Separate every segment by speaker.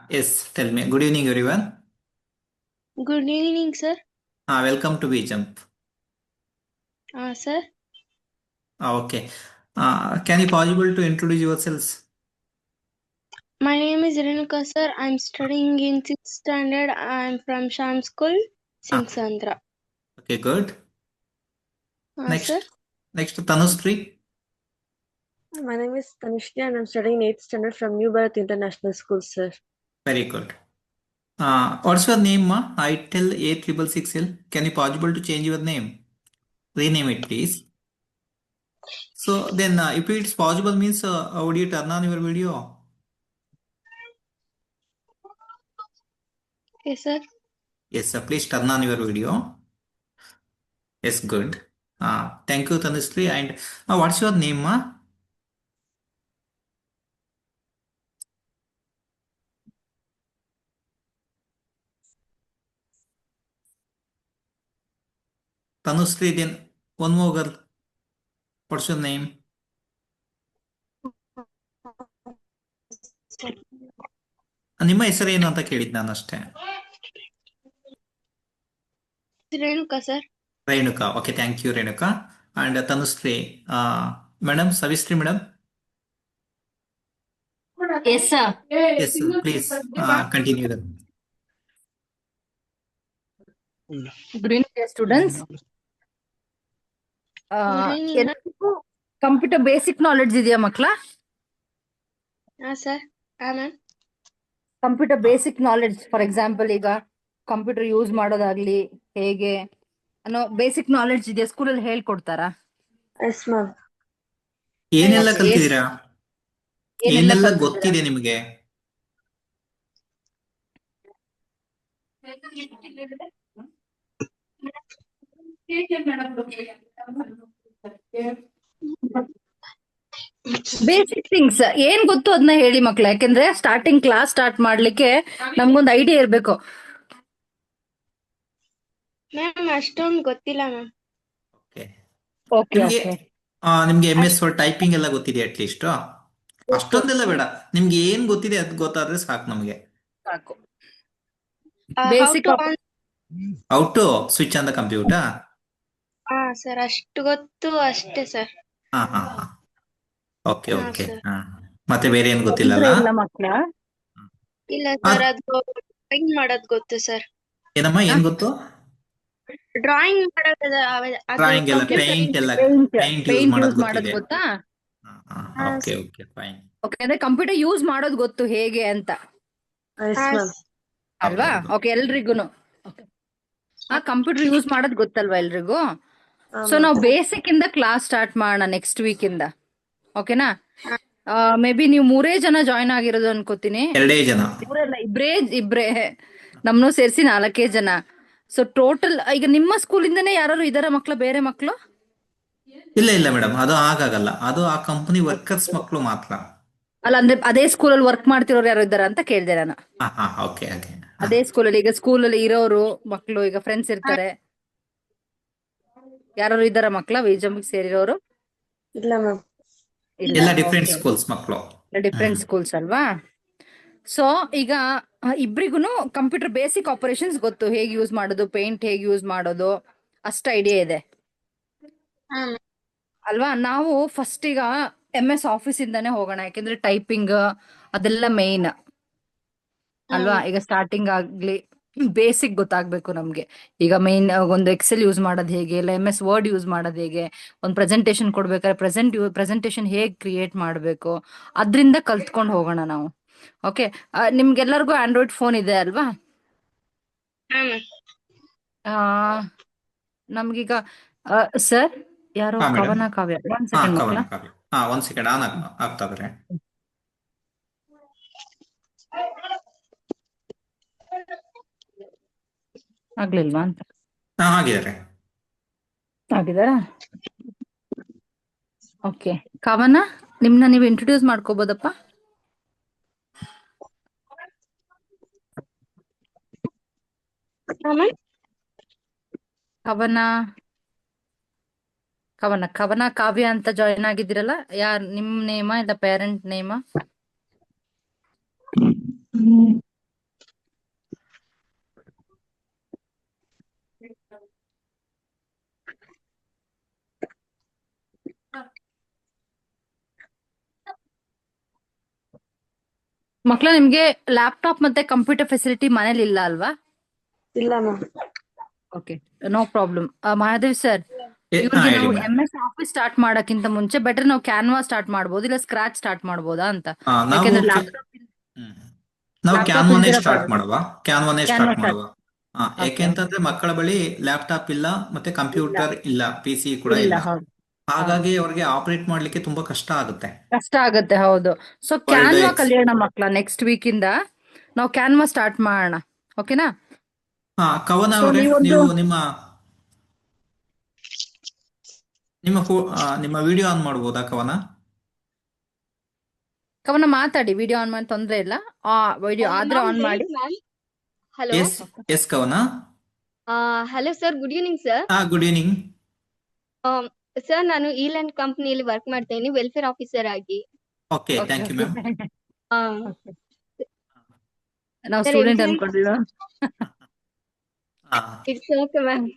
Speaker 1: Yes, tell me. Good evening, everyone.
Speaker 2: Good evening, sir.
Speaker 1: Welcome to VJump.
Speaker 2: Sir.
Speaker 1: Okay. Can you possible to introduce yourselves?
Speaker 2: My name is Renuka, sir. I'm studying in 6th standard. I'm from Sham School,
Speaker 1: Ah,
Speaker 2: Singsandra.
Speaker 1: okay, good.
Speaker 2: Sir.
Speaker 1: Next, Tanushree.
Speaker 3: My name is Tanishri and I'm studying 8th standard from New Bharat International School, sir.
Speaker 1: Very good. What's your name, ma? ITEL A666L. Can you possible to change your name? Rename it, please. So then, if it's possible, means would you turn on your video?
Speaker 2: Yes, sir.
Speaker 1: Yes, please turn on your video. Yes, good. Thank you, Tanushree. And what's your name, ma? Tanushree, then one more girl. What's your name? ನಿಮ್ಮ ಹೆಸರೇನು ಅಂತ ಕೇಳಿದ್ ನಾನು ಅಷ್ಟೇ.
Speaker 2: Renuka, sir.
Speaker 1: Renuka. Okay, thank you Renuka. And Tanushree madam, Savishree madam.
Speaker 4: Yes, sir.
Speaker 1: Yes please continue.
Speaker 4: Good evening, dear students.
Speaker 2: Good evening, ma'am.
Speaker 4: ಎಲ್ಲರಿಗೂ computer basic knowledge ಇದೆಯಾ ಮಕ್ಕಳ?
Speaker 2: Sir. Ma'am.
Speaker 4: Computer basic knowledge, for example ಈಗ computer use ಮಾಡೋದಾಗ್ಲಿ ಹೇಗೆ ಅನ್ನೋ basic knowledge ಇದೆಯಾ? ಸ್ಕೂಲಲ್ಲಿ ಹೇಳ್ಕೊಡ್ತಾರಾ?
Speaker 3: Yes, ma'am.
Speaker 1: ಏನೆಲ್ಲ
Speaker 4: Okay,
Speaker 1: ಕಲ್ತಿದ್ದೀರಾ?
Speaker 4: ಏನೆಲ್ಲ
Speaker 1: ಏನೆಲ್ಲ
Speaker 4: ಕಲ್ತಿದ್ದೀರಾ?
Speaker 1: ಗೊತ್ತಿದೆ ನಿಮಗೆ? ಬೇಸಿಕ್ ಥಿಂಗ್ಸ್ ಏನ್ ಗೊತ್ತು ಅದನ್ನ ಹೇಳಿ ಮಕ್ಳು, ಯಾಕೆಂದ್ರೆ ಸ್ಟಾರ್ಟಿಂಗ್ ಕ್ಲಾಸ್ ಸ್ಟಾರ್ಟ್ ಮಾಡ್ಲಿಕ್ಕೆ ನಮ್ಗೊಂದು ಐಡಿಯಾ ಇರ್ಬೇಕು.
Speaker 2: ಮ್ಯಾಮ್ ಅಷ್ಟೊಂದು ಗೊತ್ತಿಲ್ಲ ಮ್ಯಾಮ್.
Speaker 4: ಓಕೆ
Speaker 1: ನಿಮ್ಗೆ MS ವರ್ಡ್ ಟೈಪಿಂಗ್ ಎಲ್ಲ ಗೊತ್ತಿದೆ ಅಟ್ಲೀಸ್ಟ್? ಅಷ್ಟೊಂದೆಲ್ಲ ಬೇಡ, ನಿಮ್ಗೆ ಏನ್ ಗೊತ್ತಿದೆ ಅದ್ ಗೊತ್ತಾದ್ರೆ ಸಾಕು ನಮ್ಗೆ.
Speaker 4: ಸಾಕು.
Speaker 2: Basic
Speaker 1: how to switch on the computer.
Speaker 2: Sir ಅಷ್ಟು ಗೊತ್ತು ಅಷ್ಟೇ ಸರ್.
Speaker 1: ಹಾ ಓಕೆ
Speaker 2: ಹಾ,
Speaker 1: ಓಕೆ.
Speaker 2: sir.
Speaker 1: ಮತ್ತೆ ಬೇರೆ ಏನ್ ಗೊತ್ತಿಲ್ಲಲ್ಲ?
Speaker 4: ಇಲ್ಲ ಮಕ್ಕಳ
Speaker 2: ಇಲ್ಲ ಸರ್, ಅದು ಡ್ರಾಯಿಂಗ್ ಮಾಡೋದ್ ಗೊತ್ತು ಸರ್.
Speaker 1: ಏನಮ್ಮ, ಏನ್ ಗೊತ್ತು?
Speaker 2: ಡ್ರಾಯಿಂಗ್ ಮಾಡೋದು
Speaker 1: ಡ್ರಾಯಿಂಗ್ ಎಲ್ಲ, ಪೇಂಟ್ ಯೂಸ್ ಮಾಡೋದು
Speaker 4: ಮಾಡೋದು
Speaker 1: ಗೊತ್ತಿದೆ.
Speaker 4: ಗೊತ್ತಾ?
Speaker 1: Okay okay fine.
Speaker 4: ಓಕೆ, ಅಂದ್ರೆ ಕಂಪ್ಯೂಟರ್ ಯೂಸ್ ಮಾಡೋದು ಗೊತ್ತು ಹೇಗೆ ಅಂತ
Speaker 3: Yes, ma'am.
Speaker 4: ಅಲ್ವಾ? ಓಕೆ, ಎಲ್ರಿಗೂನು ಕಂಪ್ಯೂಟರ್ ಯೂಸ್ ಮಾಡೋದು ಗೊತ್ತಲ್ವಾ ಎಲ್ರಿಗೂ? ಸೊ ನಾವು ಬೇಸಿಕ್ ಇಂದ ಕ್ಲಾಸ್ ಸ್ಟಾರ್ಟ್ ಮಾಡೋಣ ನೆಕ್ಸ್ಟ್ ವೀಕ್ ಇಂದ. ಓಕೆನಾ? ಮೇ ಬಿ ನೀವು 3 ಜನ ಜಾಯ್ನ್ ಆಗಿರೋದು ಅನ್ಕೋತೀನಿ.
Speaker 1: 2 ಜನ.
Speaker 4: ಇಬ್ರೇ ನಮ್ನು ಸೇರಿಸಿ 4 ಜನ. ಸೊ ಟೋಟಲ್ ಈಗ ನಿಮ್ಮ ಸ್ಕೂಲಿಂದನೇ ಯಾರು ಇದಾರ ಮಕ್ಳು, ಬೇರೆ ಮಕ್ಳು?
Speaker 1: ಇಲ್ಲ ಮೇಡಮ್, ಅದು ಆಗಾಗಲ್ಲ. ಅದು ಆ ಕಂಪನಿ ವರ್ಕರ್ಸ್ ಮಕ್ಕಳು ಮಾತ್ರ.
Speaker 4: ಅಲ್ಲ, ಅಂದ್ರೆ ಅದೇ ಸ್ಕೂಲಲ್ಲಿ ವರ್ಕ್ ಮಾಡ್ತಿರೋರು ಯಾರು ಇದ್ದಾರ ಅಂತ ಕೇಳಿದೆ ನಾನು.
Speaker 1: ಓಕೆ.
Speaker 4: ಅದೇ ಸ್ಕೂಲಲ್ಲಿ, ಈಗ ಸ್ಕೂಲಲ್ಲಿ ಇರೋರು ಮಕ್ಳು, ಈಗ ಫ್ರೆಂಡ್ಸ್ ಇರ್ತಾರೆ, ಯಾರು ಇದ್ದಾರ ಮಕ್ಳ ವಿಜಂಬ್ ಸೇರಿರೋರು?
Speaker 3: ಇಲ್ಲ ಮ್ಯಾಮ್.
Speaker 1: ಎಲ್ಲ ಡಿಫ್ರೆಂಟ್ ಸ್ಕೂಲ್ಸ್ ಮಕ್ಕಳು.
Speaker 4: ಡಿಫ್ರೆಂಟ್ ಸ್ಕೂಲ್ಸ್ ಅಲ್ವಾ? ಸೊ ಈಗ ಇಬ್ರಿಗೂ ಕಂಪ್ಯೂಟರ್ ಬೇಸಿಕ್ ಆಪರೇಷನ್ಸ್ ಗೊತ್ತು, ಹೇಗೆ ಯೂಸ್ ಮಾಡೋದು, ಪೇಂಟ್ ಹೇಗೆ ಯೂಸ್ ಮಾಡೋದು ಅಷ್ಟು ಐಡಿಯಾ ಇದೆ ಅಲ್ವಾ? ನಾವು ಫಸ್ಟ್ ಈಗ MS ಆಫೀಸ್ ಇಂದಾನೆ ಹೋಗೋಣ, ಯಾಕೆಂದ್ರೆ ಟೈಪಿಂಗ್ ಅದೆಲ್ಲ ಮೇನ್ ಅಲ್ವಾ? ಈಗ ಸ್ಟಾರ್ಟಿಂಗ್ ಆಗ್ಲಿ ಬೇಸಿಕ್ ಗೊತ್ತಾಗ್ಬೇಕು ನಮ್ಗೆ. ಈಗ ಮೇನ್ ಒಂದು ಎಕ್ಸೆಲ್ ಯೂಸ್ ಮಾಡೋದು ಹೇಗೆ, ಇಲ್ಲ MS ವರ್ಡ್ ಯೂಸ್ ಮಾಡೋದು ಹೇಗೆ, ಒಂದು ಪ್ರೆಸೆಂಟೇಶನ್ ಕೊಡ್ಬೇಕಾದ್ರೆ ಪ್ರೆಸೆಂಟೇಶನ್ ಹೇಗೆ ಕ್ರಿಯೇಟ್ ಮಾಡಬೇಕು, ಅದರಿಂದ ಕಲ್ತ್ಕೊಂಡು ಹೋಗೋಣ ನಾವು. ಓಕೆ, ನಿಮ್ಗೆಲ್ಲರಿಗೂ ಆಂಡ್ರಾಯ್ಡ್ ಫೋನ್ ಇದೆ ಅಲ್ವಾ? ನಮ್ಗೀಗ ಸರ್ ಯಾರೋ ಕವನ ಕಾವ್ಯ, ಒಂದ್ ಸೆಕೆಂಡ್ ಮಕ್ಕಳ,
Speaker 1: ಒಂದ್ ಸೆಕೆಂಡ್ ಆನ್ ಆಗ್ತಾ ಇದ್ರೆ.
Speaker 4: ಆಗ್ಲಿಲ್ವಾ ಅಂತ? ಆಗಿದಾರ? ಓಕೆ, ಕವನ ನಿಮ್ನ ನೀವು ಇಂಟ್ರೊಡ್ಯೂಸ್ ಮಾಡ್ಕೋಬೋದಪ್ಪ? ಕವನ ಕಾವ್ಯ ಅಂತ ಜಾಯಿನ್ ಆಗಿದ್ದೀರಲ್ಲ, ಯಾರ್ ನಿಮ್ ನೇಮ ಇಲ್ಲ ಪೇರೆಂಟ್ ನೇಮ? ಮಕ್ಳ ನಿಮ್ಗೆ ಲ್ಯಾಪ್ಟಾಪ್ ಮತ್ತೆ ಕಂಪ್ಯೂಟರ್ ಫೆಸಿಲಿಟಿ ಮನೇಲಿ ಇಲ್ಲ ಅಲ್ವಾ?
Speaker 3: ಇಲ್ಲ ma'am.
Speaker 4: Okay, no problem. Mahadev sir,
Speaker 1: ಹಾ
Speaker 4: ಇವ್ರಿಗೆ
Speaker 1: ಹೇಳಿ
Speaker 4: ನಾವು
Speaker 1: ಮೇಡಮ್.
Speaker 4: MS ಆಫೀಸ್ ಸ್ಟಾರ್ಟ್ ಮಾಡಕ್ಕಿಂತ ಮುಂಚೆ ಬೆಟರ್ ನಾವು ಕ್ಯಾನ್ವಾ ಸ್ಟಾರ್ಟ್ ಮಾಡ್ಬೋದು, ಇಲ್ಲ ಸ್ಕ್ರಾಚ್ ಸ್ಟಾರ್ಟ್ ಮಾಡ್ಬೋದಾ ಅಂತ.
Speaker 1: ನಾವು
Speaker 4: ಯಾಕೆಂದ್ರೆ ಲ್ಯಾಪ್ಟಾಪ್
Speaker 1: ಹ್ಮ್. ನಾವು
Speaker 4: ಲ್ಯಾಪ್ಟಾಪ್
Speaker 1: ಕ್ಯಾನ್ವಾನೇ
Speaker 4: ಇಲ್ದಿರ
Speaker 1: ಸ್ಟಾರ್ಟ್ ಮಾಡುವ. ಕ್ಯಾನ್ವಾನೇ
Speaker 4: ಕ್ಯಾನ್ವಾ
Speaker 1: ಸ್ಟಾರ್ಟ್
Speaker 4: ಸ್ಟಾರ್ಟ್.
Speaker 1: ಮಾಡುವ.
Speaker 4: ಓಕೆ,
Speaker 1: ಯಾಕೆಂತಂದ್ರೆ ಮಕ್ಕಳ ಬಳಿ ಲ್ಯಾಪ್ಟಾಪ್ ಇಲ್ಲ ಮತ್ತೆ
Speaker 4: ಇಲ್ಲ
Speaker 1: ಕಂಪ್ಯೂಟರ್ ಇಲ್ಲ, PC ಕೂಡ
Speaker 4: ಇಲ್ಲ,
Speaker 1: ಇಲ್ಲ.
Speaker 4: ಹೌದು ಹೌದು,
Speaker 1: ಹಾಗಾಗಿ ಅವ್ರಿಗೆ ಆಪರೇಟ್ ಮಾಡ್ಲಿಕ್ಕೆ ತುಂಬಾ ಕಷ್ಟ ಆಗುತ್ತೆ.
Speaker 4: ಕಷ್ಟ ಆಗುತ್ತೆ, ಹೌದು. ಸೊ
Speaker 1: ವರ್ಲ್ಡ್
Speaker 4: ಕ್ಯಾನ್ವಾ
Speaker 1: ಎಕ್ಸ್
Speaker 4: ಕಲಿಯೋಣ ಮಕ್ಳ, ನೆಕ್ಸ್ಟ್ ವೀಕ್ ಇಂದ ನಾವು ಕ್ಯಾನ್ವಾ ಸ್ಟಾರ್ಟ್ ಮಾಡೋಣ. ಓಕೆನಾ?
Speaker 1: ಕವನ
Speaker 4: ಸೊ
Speaker 1: ಅವರೇ,
Speaker 4: ನೀವೊಂದು
Speaker 1: ನೀವು ನಿಮ್ಮ ನಿಮ್ಮ ನಿಮ್ಮ ವಿಡಿಯೋ ಆನ್ ಮಾಡ್ಬೋದಾ ಕವನ?
Speaker 4: ಕವನ ಮಾತಾಡಿ, ವಿಡಿಯೋ ಆನ್ ಮಾಡಿ ತೊಂದ್ರೆ ಇಲ್ಲ. ವಿಡಿಯೋ ಆದ್ರೆ ಆನ್ ಮಾಡಿ.
Speaker 5: Hello
Speaker 1: yes yes Kavana.
Speaker 5: Hello sir, good evening sir.
Speaker 1: Good evening.
Speaker 5: Sir, ನಾನು ಲ್ಯಾಂಡ್ ಕಂಪ್ನಿಯಲ್ಲಿ ವರ್ಕ್ ಮಾಡ್ತೇನೆ ವೆಲ್ಫೇರ್ ಆಫೀಸರ್ ಆಗಿ.
Speaker 1: Okay,
Speaker 4: okay,
Speaker 1: thank you ma'am.
Speaker 4: ನಾವು
Speaker 5: ಸರ್,
Speaker 4: ಸ್ಟೂಡೆಂಟ್ ಅನ್ಕೊಂಡಿಲ್ಲ.
Speaker 5: It's okay ma'am.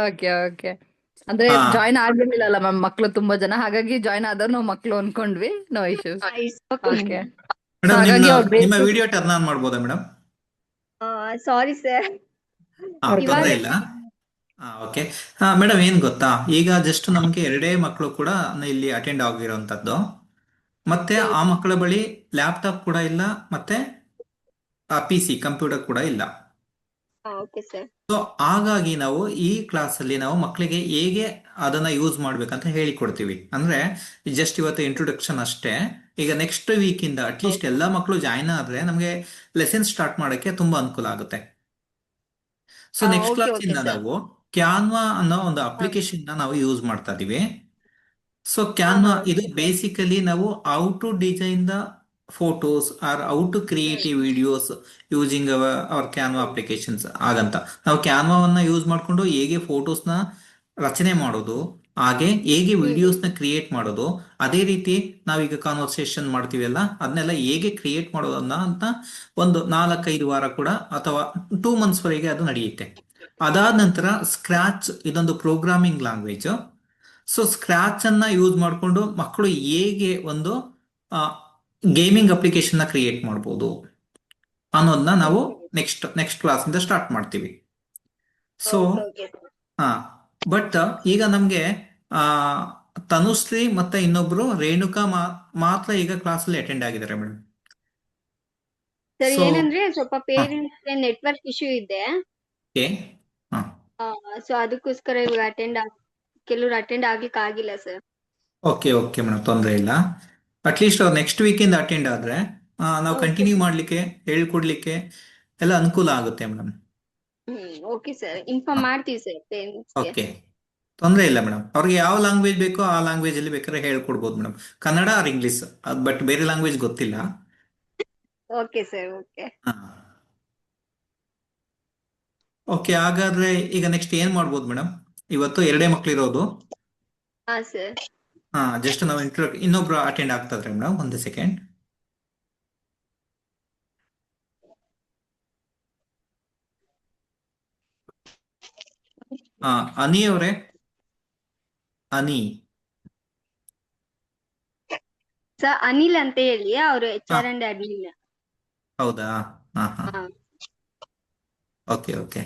Speaker 4: Okay okay, ಅಂದ್ರೆ ಜಾಯ್ನ್ ಆಗಿರ್ಲಿಲ್ಲ ಮ್ಯಾಮ್ ಮಕ್ಳು ತುಂಬಾ ಜನ, ಹಾಗಾಗಿ ಜಾಯ್ನ್ ಆದವ್ರು ನಾವು ಮಕ್ಳು ಅನ್ಕೊಂಡ್ವಿ. No issues.
Speaker 5: It's okay.
Speaker 4: Okay,
Speaker 1: madam,
Speaker 4: ಹಾಗಾಗಿ ಅವ್ರ
Speaker 1: ನಿಮ್ಮ
Speaker 4: ಬೇಸಿಕ್
Speaker 1: ವಿಡಿಯೋ ಟರ್ನ್ ಆನ್ ಮಾಡ್ಬೋದಾ ಮೇಡಮ್?
Speaker 5: Sorry sir.
Speaker 1: ತೊಂದರೆ
Speaker 5: ಇವಾಗ
Speaker 1: ಇಲ್ಲ. ಓಕೆ. ಮೇಡಮ್, ಏನ್ ಗೊತ್ತಾ, ಈಗ ಜಸ್ಟ್ ನಮ್ಗೆ ಎರಡೇ ಮಕ್ಕಳು ಕೂಡ ಇಲ್ಲಿ ಅಟೆಂಡ್ ಆಗಿರೋಂಥದ್ದು. ಮತ್ತೆ ಆ ಮಕ್ಕಳ ಬಳಿ ಲ್ಯಾಪ್ಟಾಪ್ ಕೂಡ ಇಲ್ಲ, ಮತ್ತೆ PC ಕಂಪ್ಯೂಟರ್ ಕೂಡ ಇಲ್ಲ.
Speaker 5: Okay sir.
Speaker 1: ಸೊ ಹಾಗಾಗಿ ನಾವು ಈ ಕ್ಲಾಸ್ ಅಲ್ಲಿ ನಾವು ಮಕ್ಕಳಿಗೆ ಹೇಗೆ ಅದನ್ನ ಯೂಸ್ ಮಾಡ್ಬೇಕಂತ ಹೇಳಿಕೊಡ್ತೀವಿ. ಅಂದ್ರೆ ಜಸ್ಟ್ ಇವತ್ತು ಇಂಟ್ರೊಡಕ್ಷನ್ ಅಷ್ಟೇ. ಈಗ ನೆಕ್ಸ್ಟ್ ವೀಕ್ ಇಂದ ಅಟ್ಲೀಸ್ಟ್ ಎಲ್ಲ ಮಕ್ಕಳು ಜಾಯ್ನ್ ಆದ್ರೆ ನಮಗೆ ಲೆಸನ್ ಸ್ಟಾರ್ಟ್ ಮಾಡಕ್ಕೆ ತುಂಬಾ ಅನುಕೂಲ ಆಗುತ್ತೆ. So next
Speaker 5: okay
Speaker 1: class
Speaker 5: okay
Speaker 1: ಇಂದ
Speaker 5: ಸರ್.
Speaker 1: ನಾವು ಕ್ಯಾನ್ವಾ ಅನ್ನೋ ಒಂದು ಅಪ್ಲಿಕೇಶನ್ ನಾವು ಯೂಸ್ ಮಾಡ್ತಾ ಇದೀವಿ. ಸೊ
Speaker 5: ಹಾ
Speaker 1: ಕ್ಯಾನ್ವಾ
Speaker 5: ಹಾ
Speaker 1: ಇದು ಬೇಸಿಕಲಿ ನಾವು how to design the photos or how to create videos using our Canva applications ಆಗಂತ. ನಾವು ಕ್ಯಾನ್ವಾವನ್ನ ಯೂಸ್ ಮಾಡಿಕೊಂಡು ಹೇಗೆ ಫೋಟೋಸ್ನ ರಚನೆ ಮಾಡೋದು, ಹಾಗೆ ಹೇಗೆ ವಿಡಿಯೋಸ್ನ ಕ್ರಿಯೇಟ್ ಮಾಡೋದು, ಅದೇ ರೀತಿ ನಾವೀಗ ಕಾನ್ವರ್ಸೇಷನ್ ಮಾಡ್ತೀವಲ್ಲ ಅದನ್ನೆಲ್ಲ ಹೇಗೆ ಕ್ರಿಯೇಟ್ ಮಾಡೋದನ್ನ ಅಂತ ಒಂದು 4-5 ವಾರ ಕೂಡ ಅಥವಾ 2 months ವರೆಗೆ ಅದು ನಡೆಯುತ್ತೆ. ಅದಾದ ನಂತರ ಸ್ಕ್ರಾಚ್ ಇದೊಂದು ಪ್ರೋಗ್ರಾಮಿಂಗ್ ಲ್ಯಾಂಗ್ವೇಜ್. ಸೊ ಸ್ಕ್ರಾಚ್ ಅನ್ನ ಯೂಸ್ ಮಾಡಿಕೊಂಡು ಮಕ್ಕಳು ಹೇಗೆ ಒಂದು ಗೇಮಿಂಗ್ ಅಪ್ಲಿಕೇಶನ್ ನ ಕ್ರಿಯೇಟ್ ಮಾಡ್ಬೋದು ಅನ್ನೋದನ್ನ ನಾವು ನೆಕ್ಸ್ಟ್ ಕ್ಲಾಸ್ ಇಂದ ಸ್ಟಾರ್ಟ್ ಮಾಡ್ತೀವಿ. So
Speaker 5: okay.
Speaker 1: ಬಟ್ ಈಗ ನಮ್ಗೆ ಆ ತನುಶ್ರೀ ಮತ್ತೆ ಇನ್ನೊಬ್ರು ರೇಣುಕಾ ಮಾತ್ರ ಈಗ ಕ್ಲಾಸ್ ಅಲ್ಲಿ ಅಟೆಂಡ್ ಆಗಿದ್ದಾರೆ ಮೇಡಮ್.
Speaker 5: ಸರ್,
Speaker 1: ಸೊ
Speaker 5: ಏನಂದ್ರೆ ಸ್ವಲ್ಪ ಪೇರೆಂಟ್ಸ್ ನೆಟ್ವರ್ಕ್ ಇಶ್ಯೂ ಇದೆ.
Speaker 1: ಓಕೆ.
Speaker 5: ಸೊ ಅದಕ್ಕೋಸ್ಕರ ಇವಾಗ ಕೆಲವ್ರು ಅಟೆಂಡ್ ಆಗ್ಲಿಕ್ಕೆ ಆಗಿಲ್ಲ ಸರ್.
Speaker 1: ಓಕೆ ಓಕೆ ಮೇಡಮ್, ತೊಂದರೆ ಇಲ್ಲ. ಅಟ್ಲೀಸ್ಟ್ ಅವ್ರು ನೆಕ್ಸ್ಟ್ ವೀಕಿಂದ ಅಟೆಂಡ್ ಆದ್ರೆ ನಾವು
Speaker 5: ಓಕೆ
Speaker 1: ಕಂಟಿನ್ಯೂ ಮಾಡ್ಲಿಕ್ಕೆ ಹೇಳ್ಕೊಡ್ಲಿಕ್ಕೆ ಎಲ್ಲ ಅನುಕೂಲ ಆಗುತ್ತೆ ಮೇಡಮ್.
Speaker 5: ಓಕೆ ಸರ್, ಇನ್ಫಾರ್ಮ್ ಮಾಡ್ತೀವಿ ಸರ್ ಪೇರೆಂಟ್ಸ್ಗೆ.
Speaker 1: ಓಕೆ, ತೊಂದರೆ ಇಲ್ಲ ಮೇಡಮ್. ಅವ್ರಿಗೆ ಯಾವ ಲ್ಯಾಂಗ್ವೇಜ್ ಬೇಕೋ ಆ ಲ್ಯಾಂಗ್ವೇಜ್ ಅಲ್ಲಿ ಬೇಕಾದ್ರೆ ಹೇಳ್ಕೊಡ್ಬೋದು madam. Kannada or English, but ಬೇರೆ ಲ್ಯಾಂಗ್ವೇಜ್ ಗೊತ್ತಿಲ್ಲ.
Speaker 5: Okay sir. ಓಕೆ.
Speaker 1: ಓಕೆ, ಹಾಗಾದ್ರೆ ಈಗ ನೆಕ್ಸ್ಟ್ ಏನ್ ಮಾಡ್ಬೋದು ಮೇಡಮ್? ಇವತ್ತು ಎರಡೇ ಮಕ್ಳಿರೋದು.
Speaker 5: ಹಾ ಸರ್.
Speaker 1: ಜಸ್ಟ್ ನಾವು ಇನ್ನೊಬ್ರು ಅಟೆಂಡ್ ಆಗ್ತದ್ರೆ ಮೇಡಮ್, ಒಂದು ಸೆಕೆಂಡ್. ಅನಿ ಅವರೇ, ಅನಿ.
Speaker 5: ಸರ್, ಅನಿಲ್ ಅಂತ ಹೇಳಿ, ಅವರು HR ಅಂಡ್ ಅಡ್ಮಿನ್.
Speaker 1: ಹೌದಾ? Okay okay.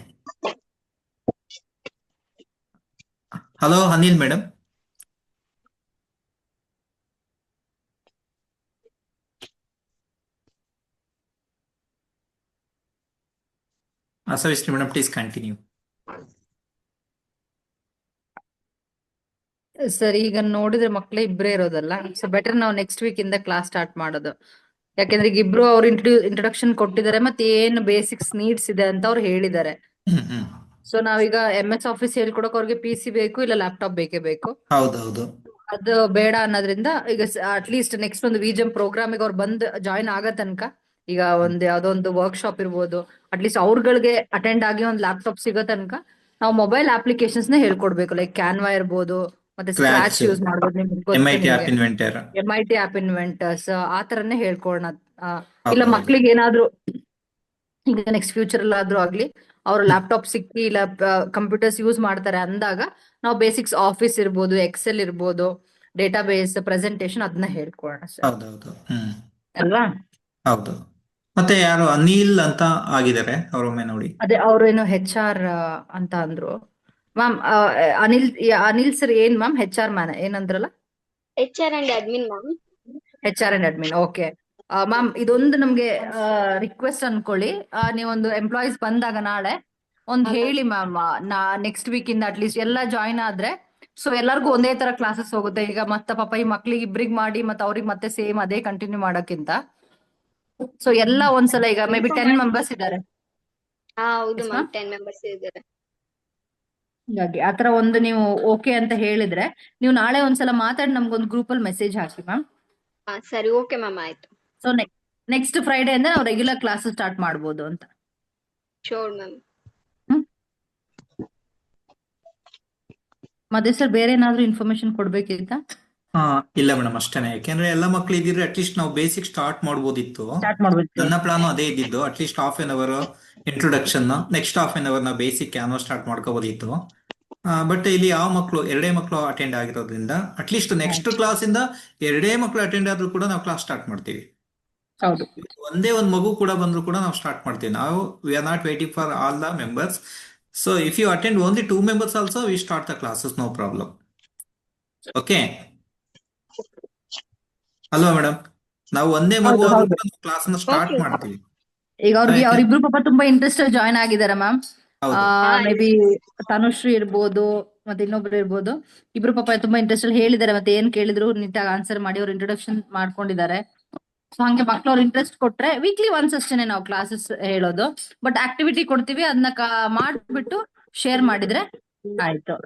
Speaker 1: Hello Anil madam. Savishree madam, please continue.
Speaker 4: ಸರಿ, ಈಗ ನೋಡಿದ್ರೆ ಮಕ್ಳು ಇಬ್ರೇ ಇರೋದಲ್ಲ, ಸೊ ಬೆಟರ್ ನಾವು ನೆಕ್ಸ್ಟ್ ವೀಕ್ ಇಂದ ಕ್ಲಾಸ್ ಸ್ಟಾರ್ಟ್ ಮಾಡೋದು. ಯಾಕೆಂದ್ರೆ ಈಗ ಇಬ್ರು ಅವ್ರು ಇಂಟ್ರೊಡಕ್ಷನ್ ಕೊಟ್ಟಿದ್ದಾರೆ, ಮತ್ತೆ ಏನು ಬೇಸಿಕ್ಸ್ ನೀಡ್ಸ್ ಇದೆ ಅಂತ ಅವ್ರು ಹೇಳಿದ್ದಾರೆ. ಸೊ ನಾವೀಗ MS ಆಫೀಸ್ ಹೇಳ್ಕೊಡಕ್ ಅವ್ರಿಗೆ PC ಬೇಕು, ಇಲ್ಲ ಲ್ಯಾಪ್ಟಾಪ್ ಬೇಕೇ ಬೇಕು.
Speaker 1: ಹೌದೌದು.
Speaker 4: ಅದು ಬೇಡ ಅನ್ನೋದ್ರಿಂದ ಈಗ ಅಟ್ಲೀಸ್ಟ್ ನೆಕ್ಸ್ಟ್ ಒಂದು ವಿಜಮ್ ಪ್ರೋಗ್ರಾಮಿಗೆ ಅವ್ರು ಬಂದ್ ಜಾಯ್ನ್ ಆಗೋ ತನಕ, ಈಗ ಯಾವ್ದೋ ಒಂದು ವರ್ಕ್ಶಾಪ್ ಇರ್ಬೋದು, ಅಟ್ಲೀಸ್ಟ್ ಅವ್ರಗಳಿಗೆ ಅಟೆಂಡ್ ಆಗಿ ಒಂದು ಲ್ಯಾಪ್ಟಾಪ್ ಸಿಗೋ ತನಕ ನಾವು ಮೊಬೈಲ್ ಅಪ್ಲಿಕೇಶನ್ಸ್ ನ ಹೇಳ್ಕೊಡ್ಬೇಕು. ಲೈಕ್ ಕ್ಯಾನ್ವಾ ಇರ್ಬೋದು, ಮತ್ತೆ
Speaker 1: Scratch,
Speaker 4: ಸ್ಕ್ರಾಚ್ ಯೂಸ್ ಮಾಡ್ಬೋದು, ನಿಮ್ಗೆ ಗೊತ್ತು
Speaker 1: MIT
Speaker 4: ನಿಮ್ಗೆ
Speaker 1: ಆಪ್ ಇನ್ವೆಂಟರ್.
Speaker 4: MIT ಆಪ್ ಇನ್ವೆಂಟರ್ಸ್ ಆ ತರನೇ ಹೇಳ್ಕೊಡೋಣ. ಇಲ್ಲ
Speaker 1: ಹೌದೌದು.
Speaker 4: ಮಕ್ಳಿಗೆ ಏನಾದ್ರು ಈಗ ನೆಕ್ಸ್ಟ್ ಫ್ಯೂಚರ್ ಅಲ್ಲಾದ್ರೂ ಆಗ್ಲಿ ಅವ್ರ ಲ್ಯಾಪ್ಟಾಪ್ ಸಿಕ್ಕಿ ಇಲ್ಲ ಕಂಪ್ಯೂಟರ್ಸ್ ಯೂಸ್ ಮಾಡ್ತಾರೆ ಅಂದಾಗ ನಾವು ಬೇಸಿಕ್ಸ್ ಆಫೀಸ್ ಇರ್ಬೋದು, ಎಕ್ಸೆಲ್ ಇರ್ಬೋದು, ಡೇಟಾಬೇಸ್, ಪ್ರೆಸೆಂಟೇಶನ್ ಅದನ್ನ ಹೇಳ್ಕೊಡೋಣ ಸರ್
Speaker 1: ಹೌದೌದು.
Speaker 4: ಅಲ್ವಾ.
Speaker 1: ಹೌದು. ಮತ್ತೆ ಯಾರು ಅನಿಲ್ ಅಂತ ಆಗಿದ್ದಾರೆ, ಅವರೊಮ್ಮೆ ನೋಡಿ.
Speaker 4: ಅದೇ ಅವ್ರೇನು HR ಅಂತ ಅಂದ್ರು ಮ್ಯಾಮ್. ಅನಿಲ್ ಸರ್ ಏನ್ ಮ್ಯಾಮ್ HR ಮ್ಯಾನ್ ಏನಂದ್ರಲ್ಲ?
Speaker 5: HR and admin ma'am.
Speaker 4: HR and admin. Okay ma'am, ಇದೊಂದು ನಮ್ಗೆ ರಿಕ್ವೆಸ್ಟ್ ಅನ್ಕೊಳ್ಳಿ. ನೀವೊಂದು ಎಂಪ್ಲಾಯೀಸ್ ಬಂದಾಗ ನಾಳೆ ಒಂದ್ ಹೇಳಿ ಮ್ಯಾಮ್. ನೆಕ್ಸ್ಟ್ ವೀಕ್ ಇಂದ ಅಟ್ಲೀಸ್ಟ್ ಎಲ್ಲ ಜಾಯಿನ್ ಆದ್ರೆ ಸೊ ಎಲ್ಲರಿಗೂ ಒಂದೇ ತರ ಕ್ಲಾಸಸ್ ಹೋಗುತ್ತೆ. ಈಗ ಮತ್ತೆ ಪಾಪ ಈ ಮಕ್ಳಿಗೆ ಇಬ್ರಿಗೆ ಮಾಡಿ ಮತ್ತೆ ಅವ್ರಿಗೆ ಮತ್ತೆ ಸೇಮ್ ಅದೇ ಕಂಟಿನ್ಯೂ ಮಾಡೋಕ್ಕಿಂತ ಸೊ ಎಲ್ಲ ಒಂದ್ಸಲ ಈಗ ಮೇ ಬಿ 10 ಮೆಂಬರ್ಸ್ ಇದ್ದಾರೆ.
Speaker 5: ಹೌದು
Speaker 4: Yes,
Speaker 5: ಮ್ಯಾಮ್,
Speaker 4: ma'am.
Speaker 5: 10 members ಇದ್ದಾರೆ.
Speaker 4: ಹಾಗಾಗಿ ಆತರ ಒಂದು ನೀವು ಓಕೆ ಅಂತ ಹೇಳಿದ್ರೆ ನೀವು ನಾಳೆ ಒಂದ್ಸಲ ಮಾತಾಡಿ ನಮ್ಗೊಂದು ಗ್ರೂಪ್ ಅಲ್ಲಿ ಮೆಸೇಜ್ ಹಾಕಿ ಮ್ಯಾಮ್.
Speaker 5: ಸರಿ, ಓಕೆ ಮ್ಯಾಮ್, ಆಯ್ತು.
Speaker 4: ಸೊ ನೆಕ್ಸ್ಟ್ ಫ್ರೈಡೆ ಇಂದ ನಾವು ರೆಗ್ಯುಲರ್ ಕ್ಲಾಸ್ ಸ್ಟಾರ್ಟ್ ಮಾಡ್ಬೋದು ಅಂತ.
Speaker 5: Sure ma'am.
Speaker 4: ಮತ್ತೆ ಸರ್ ಬೇರೆ ಏನಾದ್ರು ಇನ್ಫಾರ್ಮೇಶನ್ ಕೊಡ್ಬೇಕಿತ್ತ?
Speaker 1: ಇಲ್ಲ ಮೇಡಮ್, ಅಷ್ಟೇನೆ. ಯಾಕೆಂದ್ರೆ ಎಲ್ಲ ಮಕ್ಳು ಇದ್ದಿದ್ರೆ ಅಟ್ಲೀಸ್ಟ್ ನಾವು ಬೇಸಿಕ್ ಸ್ಟಾರ್ಟ್ ಮಾಡ್ಬೋದಿತ್ತು.
Speaker 4: ಸ್ಟಾರ್ಟ್ ಮಾಡ್ಬೇಕು.
Speaker 1: ನನ್ನ ಪ್ಲಾನ್ ಅದೇ ಇದ್ದಿದ್ದು. At least half an hour introduction, next half an hour ನಾವು ಬೇಸಿಕ್ ಕ್ಯಾನೋ ಸ್ಟಾರ್ಟ್ ಮಾಡ್ಕೋಬೋದಿತ್ತು. ಬಟ್ ಇಲ್ಲಿ ಯಾವ ಮಕ್ಕಳು, ಎರಡೇ ಮಕ್ಕಳು ಅಟೆಂಡ್ ಆಗಿರೋದ್ರಿಂದ ಅಟ್ಲೀಸ್ಟ್ ನೆಕ್ಸ್ಟ್ ಕ್ಲಾಸ್ ಇಂದ ಎರಡೇ ಮಕ್ಕಳು ಅಟೆಂಡ್ ಆದ್ರೂ ಕೂಡ ನಾವು ಕ್ಲಾಸ್ ಸ್ಟಾರ್ಟ್ ಮಾಡ್ತೀವಿ.
Speaker 4: ಹೌದು.
Speaker 1: ಒಂದೇ ಒಂದು ಮಗು ಕೂಡ ಬಂದ್ರು ಕೂಡ ನಾವು ಸ್ಟಾರ್ಟ್ ಮಾಡ್ತೀವಿ. ನಾವು we are not waiting for all the members. So if you attend only 2 members also we start the classes, no problem. Okay ಅಲ್ವಾ ಮೇಡಮ್? ನಾವು ಒಂದೇ ಮಗು
Speaker 4: ಹೌದು,
Speaker 1: ಆದ್ರೂ
Speaker 4: ಹೌದು.
Speaker 1: ಕೂಡ ಕ್ಲಾಸ್ ಅನ್ನ ಸ್ಟಾರ್ಟ್
Speaker 5: Okay.
Speaker 1: ಮಾಡ್ತೀವಿ.
Speaker 4: ಈಗ
Speaker 1: ಯಾಕೆ?
Speaker 4: ಅವ್ರಿಬ್ರು ಪಾಪ ತುಂಬಾ ಇಂಟ್ರೆಸ್ಟ್ ಜಾಯ್ನ್ ಆಗಿದ್ದಾರೆ ಮ್ಯಾಮ್.
Speaker 1: ಹೌದು.
Speaker 4: ಮೇ ಬಿ ತನುಶ್ರೀ ಇರ್ಬೋದು ಮತ್ತೆ ಇನ್ನೊಬ್ರು ಇರ್ಬೋದು. ಇಬ್ರು ಪಾಪ ತುಂಬಾ ಇಂಟ್ರೆಸ್ಟ್ ಅಲ್ಲಿ ಹೇಳಿದ್ದಾರೆ. ಮತ್ತೆ ಏನ್ ಕೇಳಿದ್ರು ನೀಟಾಗಿ ಆನ್ಸರ್ ಮಾಡಿ ಅವ್ರು ಇಂಟ್ರೊಡಕ್ಷನ್ ಮಾಡ್ಕೊಂಡಿದ್ದಾರೆ. ಸೊ ಹಂಗೆ ಮಕ್ಳು ಅವ್ರು ಇಂಟ್ರೆಸ್ಟ್ ಕೊಟ್ರೆ ವೀಕ್ಲಿ ಒನ್ಸ್ ಅಷ್ಟೇನೆ ನಾವು ಕ್ಲಾಸಸ್ ಹೇಳೋದು. ಬಟ್ ಆಕ್ಟಿವಿಟಿ ಕೊಡ್ತೀವಿ, ಅದನ್ನ ಮಾಡ್ಬಿಟ್ಟು ಶೇರ್ ಮಾಡಿದ್ರೆ ಆಯ್ತು.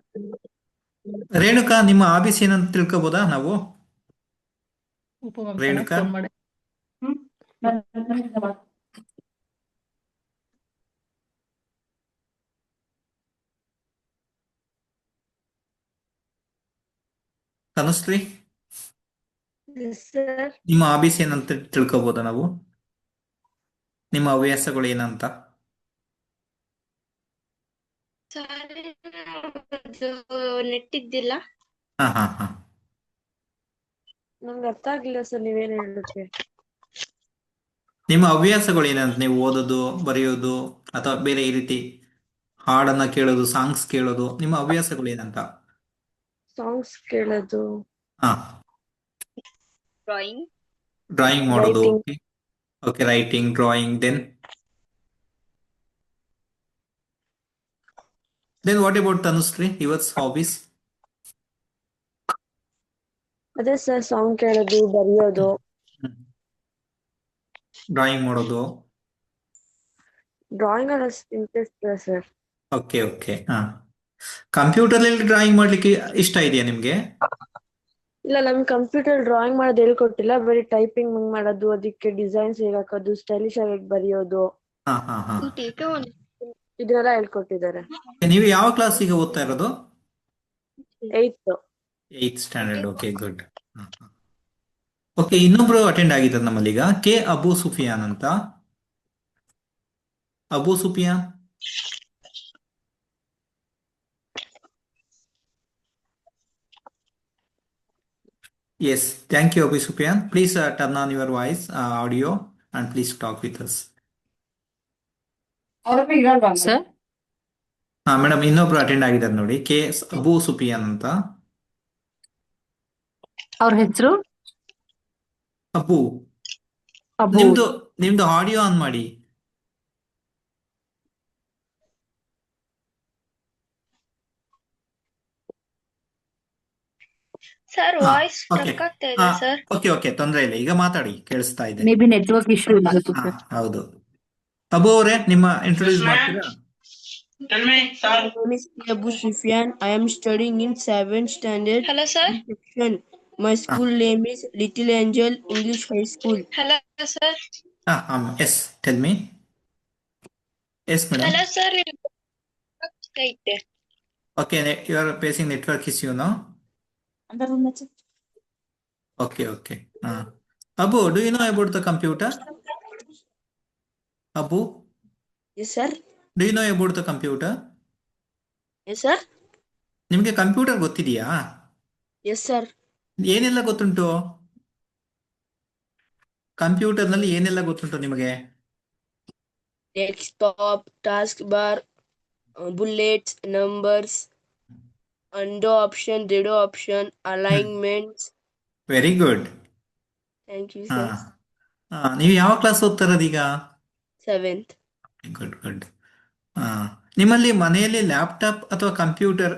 Speaker 1: ರೇಣುಕಾ, ನಿಮ್ಮ ಆಫೀಸ್ ಏನಂತ ತಿಳ್ಕೊಬೋದಾ ನಾವು? ರೇಣುಕಾ?
Speaker 4: ಫೋನ್ ಮಾಡಿ.
Speaker 1: Tanushree,
Speaker 3: Yes, sir.
Speaker 1: ನಿಮ್ಮ ಆಫೀಸ್ ಏನಂತ ತಿಳ್ಕೊಬೋದಾ ನಾವು? ನಿಮ್ಮ ಹವ್ಯಾಸಗಳು ಏನಂತ?
Speaker 5: ನೆಟ್ ಇದ್ದಿಲ್ಲ.
Speaker 1: ಹಾ.
Speaker 3: ನಂಗೆ ಅರ್ಥ ಆಗ್ಲಿಲ್ಲ ಸರ್, ನೀವೇನ್ ಹೇಳಿದ್ರಿ?
Speaker 1: ನಿಮ್ಮ ಹವ್ಯಾಸಗಳು ಏನಂತ? ನೀವು ಓದೋದು, ಬರೆಯೋದು, ಅಥವಾ ಬೇರೆ ಈ ರೀತಿ ಹಾಡನ್ನ ಕೇಳೋದು, ಸಾಂಗ್ಸ್ ಕೇಳೋದು, ನಿಮ್ಮ ಹವ್ಯಾಸಗಳು ಏನಂತ?
Speaker 3: ಸಾಂಗ್ಸ್ ಕೇಳೋದು,
Speaker 1: ಹಾ,
Speaker 5: ಡ್ರಾಯಿಂಗ್.
Speaker 1: ಡ್ರಾಯಿಂಗ್ ಮಾಡೋದು.
Speaker 3: Writing.
Speaker 1: Okay, writing, drawing. Then what about Tanushree, yours hobbies?
Speaker 3: ಅದೇ ಸರ್, ಸಾಂಗ್ ಕೇಳೋದು, ಬರೆಯೋದು.
Speaker 1: ಡ್ರಾಯಿಂಗ್ ಮಾಡೋದು.
Speaker 3: ಡ್ರಾಯಿಂಗ್ ಅಲ್ಲಿ ಇಂಟ್ರೆಸ್ಟ್ ಇದೆ ಸರ್.
Speaker 1: ಓಕೆ. ಹಾ, ಕಂಪ್ಯೂಟರ್ ಅಲ್ಲಿ ಡ್ರಾಯಿಂಗ್ ಮಾಡ್ಲಿಕ್ಕೆ ಇಷ್ಟ ಇದೆಯಾ ನಿಮ್ಗೆ?
Speaker 3: ಇಲ್ಲ, ನಮ್ಗೆ ಕಂಪ್ಯೂಟರ್ ಡ್ರಾಯಿಂಗ್ ಮಾಡೋದು ಹೇಳ್ಕೊಟ್ಟಿಲ್ಲ. ಬರೀ ಟೈಪಿಂಗ್ ಮಾಡೋದು, ಅದಕ್ಕೆ ಡಿಸೈನ್ಸ್ ಹೇಗೆ ಹಾಕೋದು, ಸ್ಟೈಲಿಶ್ ಆಗಿ ಬರೆಯೋದು,
Speaker 1: ಹಾ.
Speaker 3: ಇದನ್ನೆಲ್ಲ ಹೇಳ್ಕೊಟ್ಟಿದ್ದಾರೆ.
Speaker 1: ನೀವು ಯಾವ ಕ್ಲಾಸಿಗೆ ಓದ್ತಾ ಇರೋದು?
Speaker 3: 8th.
Speaker 1: 8th standard. Okay, good. Okay, ಇನ್ನೊಬ್ರು ಅಟೆಂಡ್ ಆಗಿದ್ದಾರೆ ನಮ್ಮಲ್ಲೀಗ, ಕೆ ಅಬು ಸುಫಿಯಾನ್ ಅಂತ. Abu Sufiyan, yes, thank you Abu Sufyan. Please turn on your voice, audio, and please talk with us.
Speaker 4: Sir
Speaker 1: madam, ಇನ್ನೊಬ್ರು ಅಟೆಂಡ್ ಆಗಿದ್ದಾರೆ ನೋಡಿ, ಕೆ ಅಬು ಸುಫಿಯಾನ್ ಅಂತ.
Speaker 4: ಅವ್ರ ಹೆಸರು
Speaker 1: ಅಬು.
Speaker 4: ಅಬು.
Speaker 1: ನಿಮ್ದು ಆಡಿಯೋ ಆನ್ ಮಾಡಿ.
Speaker 5: Sir, voice
Speaker 1: Okay.
Speaker 5: ಸ್ಟ್ರಕ್ ಆಗ್ತಾ ಇದೆ ಸರ್.
Speaker 1: ಓಕೆ, ತೊಂದರೆ ಇಲ್ಲ, ಈಗ ಮಾತಾಡಿ, ಕೇಳಿಸ್ತಾ ಇದೆ.
Speaker 4: ಮೇ ಬಿ ನೆಟ್ವರ್ಕ್ ಇಶ್ಯೂ ಇರ್ಬೋದು
Speaker 1: ಹಾ,
Speaker 4: ಸರ್.
Speaker 1: ಹೌದು. ಅಬು ಅವರೇ, ನಿಮ್ಮ ಇಂಟ್ರೊಡ್ಯೂಸ್ ಮಾಡ್ತೀರಾ?
Speaker 6: My name is Abu Sufyan. I am studying in 7th standard
Speaker 5: hello sir.
Speaker 6: section. My school name is Little Angel English High School.
Speaker 5: Hello sir.
Speaker 1: Yes, tell me. Yes madam.
Speaker 5: Hello sir. ಐತೆ.
Speaker 1: Okay, you are facing network issue no?
Speaker 6: Another room is
Speaker 1: Okay. Abu, do you know about the computer? Abu,
Speaker 6: Yes, sir.
Speaker 1: do you know about the computer?
Speaker 6: Yes, sir.
Speaker 1: ನಿಮಗೆ computer ಗೊತ್ತಿದೆಯಾ?
Speaker 6: Yes, sir.
Speaker 1: ಏನೆಲ್ಲ ಗೊತ್ತುಂಟು? ಕಂಪ್ಯೂಟರ್ನಲ್ಲಿ ಏನೆಲ್ಲ ಗೊತ್ತುಂಟು ನಿಮಗೆ?
Speaker 6: Desktop, taskbar, bullets, numbers, undo option, redo option, alignments.
Speaker 1: Very good.
Speaker 6: Thank you,
Speaker 1: ಹಾ
Speaker 6: sir.
Speaker 1: ನೀವು ಯಾವ ಕ್ಲಾಸ್ ಓದ್ತಾರದೀಗ?
Speaker 6: 7th.
Speaker 1: ಗುಡ್. ನಿಮ್ಮಲ್ಲಿ ಮನೆಯಲ್ಲಿ ಲ್ಯಾಪ್ಟಾಪ್ ಅಥವಾ ಕಂಪ್ಯೂಟರ್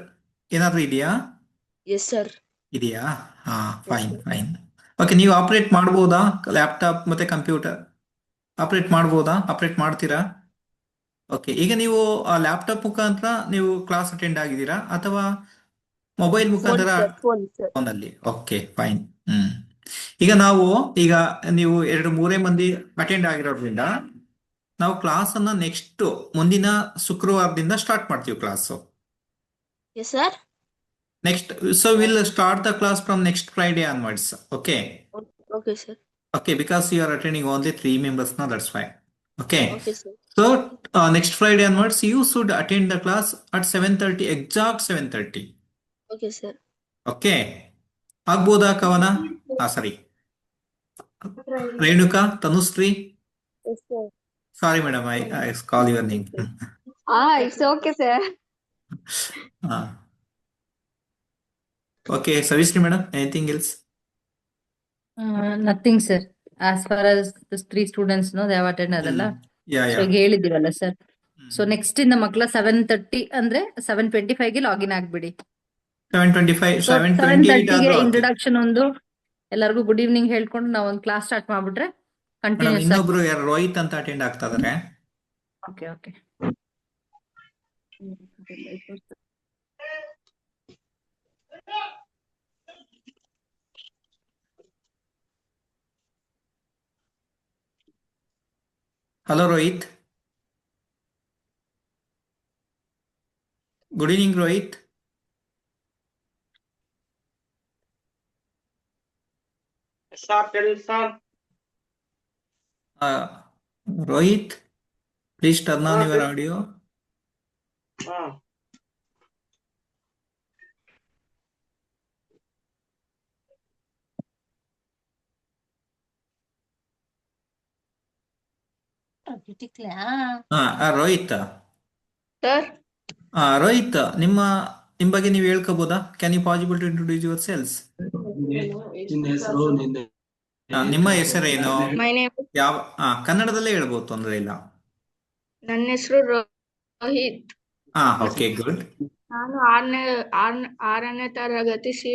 Speaker 1: ಏನಾದರೂ ಇದೆಯಾ?
Speaker 6: Yes, sir.
Speaker 1: ಇದೆಯಾ?
Speaker 6: Yes, sir.
Speaker 1: ಫೈನ್. ಓಕೆ, ನೀವು ಆಪರೇಟ್ ಮಾಡ್ಬೋದಾ ಲ್ಯಾಪ್ಟಾಪ್ ಮತ್ತೆ ಕಂಪ್ಯೂಟರ್? ಆಪರೇಟ್ ಮಾಡ್ತೀರಾ? ಓಕೆ, ಈಗ ನೀವು ಲ್ಯಾಪ್ಟಾಪ್ ಮುಖಾಂತರ ನೀವು ಕ್ಲಾಸ್ ಅಟೆಂಡ್ ಆಗಿದ್ದೀರಾ ಅಥವಾ ಮೊಬೈಲ್
Speaker 6: Phone,
Speaker 1: ಮುಖಾಂತರ?
Speaker 6: sir. Phone, sir.
Speaker 1: ಫೋನಲ್ಲಿ. Okay, fine. ಈಗ ನೀವು 2-3 ಮಂದಿ ಅಟೆಂಡ್ ಆಗಿರೋದ್ರಿಂದ ನಾವು ಕ್ಲಾಸ್ ಅನ್ನ ನೆಕ್ಸ್ಟ್ ಮುಂದಿನ ಶುಕ್ರವಾರದಿಂದ ಸ್ಟಾರ್ಟ್ ಮಾಡ್ತೀವಿ class.
Speaker 6: Yes, sir.
Speaker 1: Next, so will start the class from next Friday onwards. Okay,
Speaker 6: Okay, sir.
Speaker 1: Because you are attending only 3 members now, that's why. Okay,
Speaker 6: Okay, sir.
Speaker 1: so next Friday onwards you should attend the class at 7:30, exact 7:30.
Speaker 6: Okay, sir.
Speaker 1: Okay, ಆಗ್ಬೋದಾ ಕವನ? ಸರಿ. Renuka, Tanushree,
Speaker 3: Yes, sir.
Speaker 1: Sorry madam, I call your name.
Speaker 5: It's okay sir.
Speaker 1: Okay, Savishree madam, anything else?
Speaker 4: Nothing sir. As far as the 3 students they have attended ಅದಲ್ಲ. So ಈಗ ಹೇಳಿದಿರಲ್ಲ sir. So next ಇಂದ ಮಕ್ಕಳ 7:30 ಅಂದ್ರೆ 7:25 ಗೆ login ಆಗ್ಬಿಡಿ.
Speaker 1: 7:25,
Speaker 4: 7:30ಗೆ introduction ಒಂದು ಎಲ್ಲರಿಗೂ good evening ಹೇಳ್ಕೊಂಡು ನಾವು ಒಂದು ಕ್ಲಾಸ್ ಸ್ಟಾರ್ಟ್ ಮಾಡ್ಬಿಟ್ರೆ ಕಂಟಿನ್ಯೂಸ್.
Speaker 1: ಇನ್ನೊಬ್ರು ಯಾರು ರೋಹಿತ್ ಅಂತ ಅಟೆಂಡ್ ಆಗ್ತಾ ಇದಾರೆ.
Speaker 4: Okay.
Speaker 1: Hello Rohit. Good evening Rohit.
Speaker 7: Sir, tell me, sir.
Speaker 1: Rohit, please turn on your audio. Rohit.
Speaker 6: Sir.
Speaker 1: Rohit, ನಿಮ್ಮ ಬಗ್ಗೆ ನೀವು ಹೇಳ್ಕೋಬಹುದಾ? Can you possible to introduce yourselves? ನಿಮ್ಮ ಹೆಸರೇನು?
Speaker 5: ಮೈ ನೇಮ್,
Speaker 1: ಯಾವ ಕನ್ನಡದಲ್ಲೇ ಹೇಳ್ಬೋದು, ತೊಂದರೆ ಇಲ್ಲ.
Speaker 5: ನನ್ನ ಹೆಸರು ರೋಹಿತ್.
Speaker 1: Okay, good.
Speaker 5: ನಾನು ಆರನೇ ತರಗತಿ ಸಿ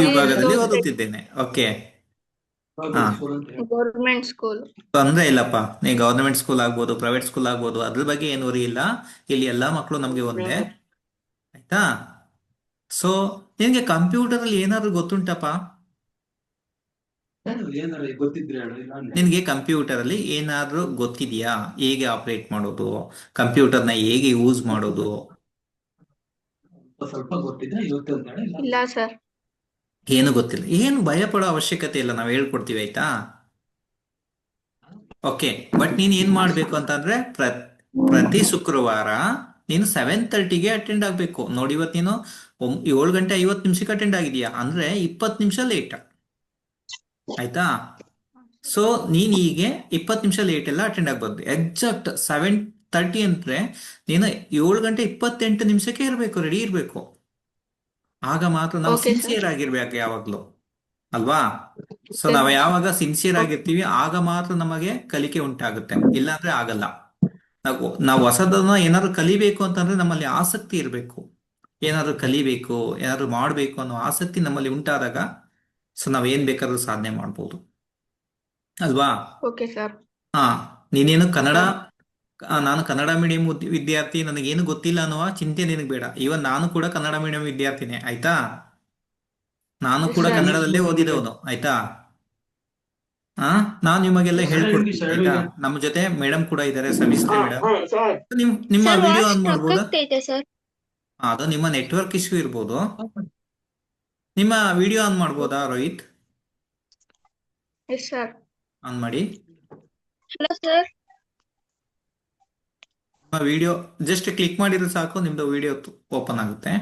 Speaker 1: ವಿಭಾಗದಲ್ಲಿ ಓದುತ್ತಿದ್ದೇನೆ. Okay,
Speaker 5: government school.
Speaker 1: ತೊಂದ್ರೆ ಇಲ್ಲಪ್ಪ. ನೀವು ಗವರ್ನಮೆಂಟ್ ಸ್ಕೂಲ್ ಆಗ್ಬೋದು, ಪ್ರೈವೇಟ್ ಸ್ಕೂಲ್ ಆಗ್ಬೋದು, ಅದ್ರ ಬಗ್ಗೆ ಏನು ವರಿ ಇಲ್ಲ. ಇಲ್ಲಿ ಎಲ್ಲಾ ಮಕ್ಕಳು ನಮ್ಗೆ ಒಂದೇ, ಆಯ್ತಾ? ಸೊ ನಿನ್ಗೆ ಕಂಪ್ಯೂಟರ್ ಅಲ್ಲಿ ಏನಾದ್ರು ಗೊತ್ತುಂಟಪ್ಪ? ನಿನ್ಗೆ ಕಂಪ್ಯೂಟರ್ ಅಲ್ಲಿ ಏನಾದ್ರೂ ಗೊತ್ತಿದ್ಯಾ? ಹೇಗೆ ಆಪರೇಟ್ ಮಾಡೋದು, ಕಂಪ್ಯೂಟರ್ನ ಹೇಗೆ ಯೂಸ್ ಮಾಡೋದು?
Speaker 5: ಇಲ್ಲ ಸರ್.
Speaker 1: ಏನು ಗೊತ್ತಿಲ್ಲ? ಏನು ಭಯ ಪಡೋ ಅವಶ್ಯಕತೆ ಇಲ್ಲ, ನಾವು ಹೇಳ್ಕೊಡ್ತೀವಿ, ಆಯ್ತಾ? ಓಕೆ, ಬಟ್ ನೀನ್ ಏನ್ ಮಾಡ್ಬೇಕು ಅಂತಂದ್ರೆ ಪ್ರತಿ ಶುಕ್ರವಾರ ನೀನು 7:30ಗೆ ಅಟೆಂಡ್ ಆಗ್ಬೇಕು. ನೋಡಿ, ಇವತ್ತು ನೀನು 7:50 ಅಟೆಂಡ್ ಆಗಿದೀಯಾ ಅಂದ್ರೆ 20 ನಿಮಿಷ ಲೇಟ್, ಆಯ್ತಾ? ಸೊ ನೀನ್ ಹೀಗೆ 20 ನಿಮಿಷ ಲೇಟ್ ಎಲ್ಲ ಅಟೆಂಡ್ ಆಗ್ಬಾರ್ದು. ಎಕ್ಸಾಕ್ಟ್ 7:30 ಅಂದ್ರೆ ನೀನು 7:28 ಇರ್ಬೇಕು, ರೆಡಿ ಇರ್ಬೇಕು. ಆಗ ಮಾತ್ರ ನಾವು
Speaker 5: Okay, sir.
Speaker 1: ಸಿನ್ಸಿಯರ್ ಆಗಿರ್ಬೇಕು ಯಾವಾಗ್ಲೂ, ಅಲ್ವಾ? ಸೊ ನಾವು ಯಾವಾಗ ಸಿನ್ಸಿಯರ್ ಆಗಿರ್ತೀವಿ ಆಗ ಮಾತ್ರ ನಮಗೆ ಕಲಿಕೆ ಉಂಟಾಗುತ್ತೆ, ಇಲ್ಲಾಂದ್ರೆ ಆಗಲ್ಲ. ನಾವು ಹೊಸದನ್ನ ಏನಾದ್ರು ಕಲಿಬೇಕು ಅಂತಂದ್ರೆ ನಮ್ಮಲ್ಲಿ ಆಸಕ್ತಿ ಇರಬೇಕು. ಏನಾದ್ರು ಕಲಿಬೇಕು, ಏನಾದ್ರು ಮಾಡ್ಬೇಕು ಅನ್ನೋ ಆಸಕ್ತಿ ನಮ್ಮಲ್ಲಿ ಉಂಟಾದಾಗ ಸೊ ನಾವ್ ಏನ್ ಬೇಕಾದ್ರೂ ಸಾಧನೆ ಮಾಡ್ಬೋದು, ಅಲ್ವಾ?
Speaker 5: Okay sir.
Speaker 1: ನೀನೇನು ನಾನು ಕನ್ನಡ ಮೀಡಿಯಂ ವಿದ್ಯಾರ್ಥಿ, ನನಗೇನು ಗೊತ್ತಿಲ್ಲ ಅನ್ನುವ ಚಿಂತೆ ನಿನಗೆ ಬೇಡ. ಇವನ್ ನಾನು ಕೂಡ ಕನ್ನಡ ಮೀಡಿಯಂ ವಿದ್ಯಾರ್ಥಿನೇ, ಆಯ್ತಾ? ನಾನು ಕೂಡ
Speaker 5: ಸರಿ.
Speaker 1: ಕನ್ನಡದಲ್ಲೇ ಓದಿದವನು, ಆಯ್ತಾ? ನಾನು ನಿಮಗೆಲ್ಲ ಹೇಳ್ಕೊಡ್ತೀನಿ, ಆಯ್ತಾ? ನಮ್ಮ ಜೊತೆ ಮೇಡಮ್ ಕೂಡ ಇದ್ದಾರೆ, ಸಮಿಸ್ತೆ ಮೇಡಮ್. ನಿಮ್ಮ
Speaker 2: ಸರ್
Speaker 1: ವಿಡಿಯೋ
Speaker 2: ವಾಯ್ಸ್
Speaker 1: ಆನ್ ಮಾಡ್ಬೋದಾ?
Speaker 2: ಆಗ್ತೈತೆ ಸರ್.
Speaker 1: ಅದು ನಿಮ್ಮ ನೆಟ್ವರ್ಕ್ ಇಶ್ಯೂ ಇರ್ಬೋದು. ನಿಮ್ಮ ವಿಡಿಯೋ ಆನ್ ಮಾಡ್ಬೋದಾ ರೋಹಿತ್?
Speaker 5: Yes sir.
Speaker 1: ಆನ್ ಮಾಡಿ.
Speaker 5: Hello sir.
Speaker 1: ನಿಮ್ಮ ವಿಡಿಯೋ ಜಸ್ಟ್ ಕ್ಲಿಕ್ ಮಾಡಿದ್ರೆ ಸಾಕು, ನಿಮ್ದು ವಿಡಿಯೋ ಓಪನ್ ಆಗುತ್ತೆ.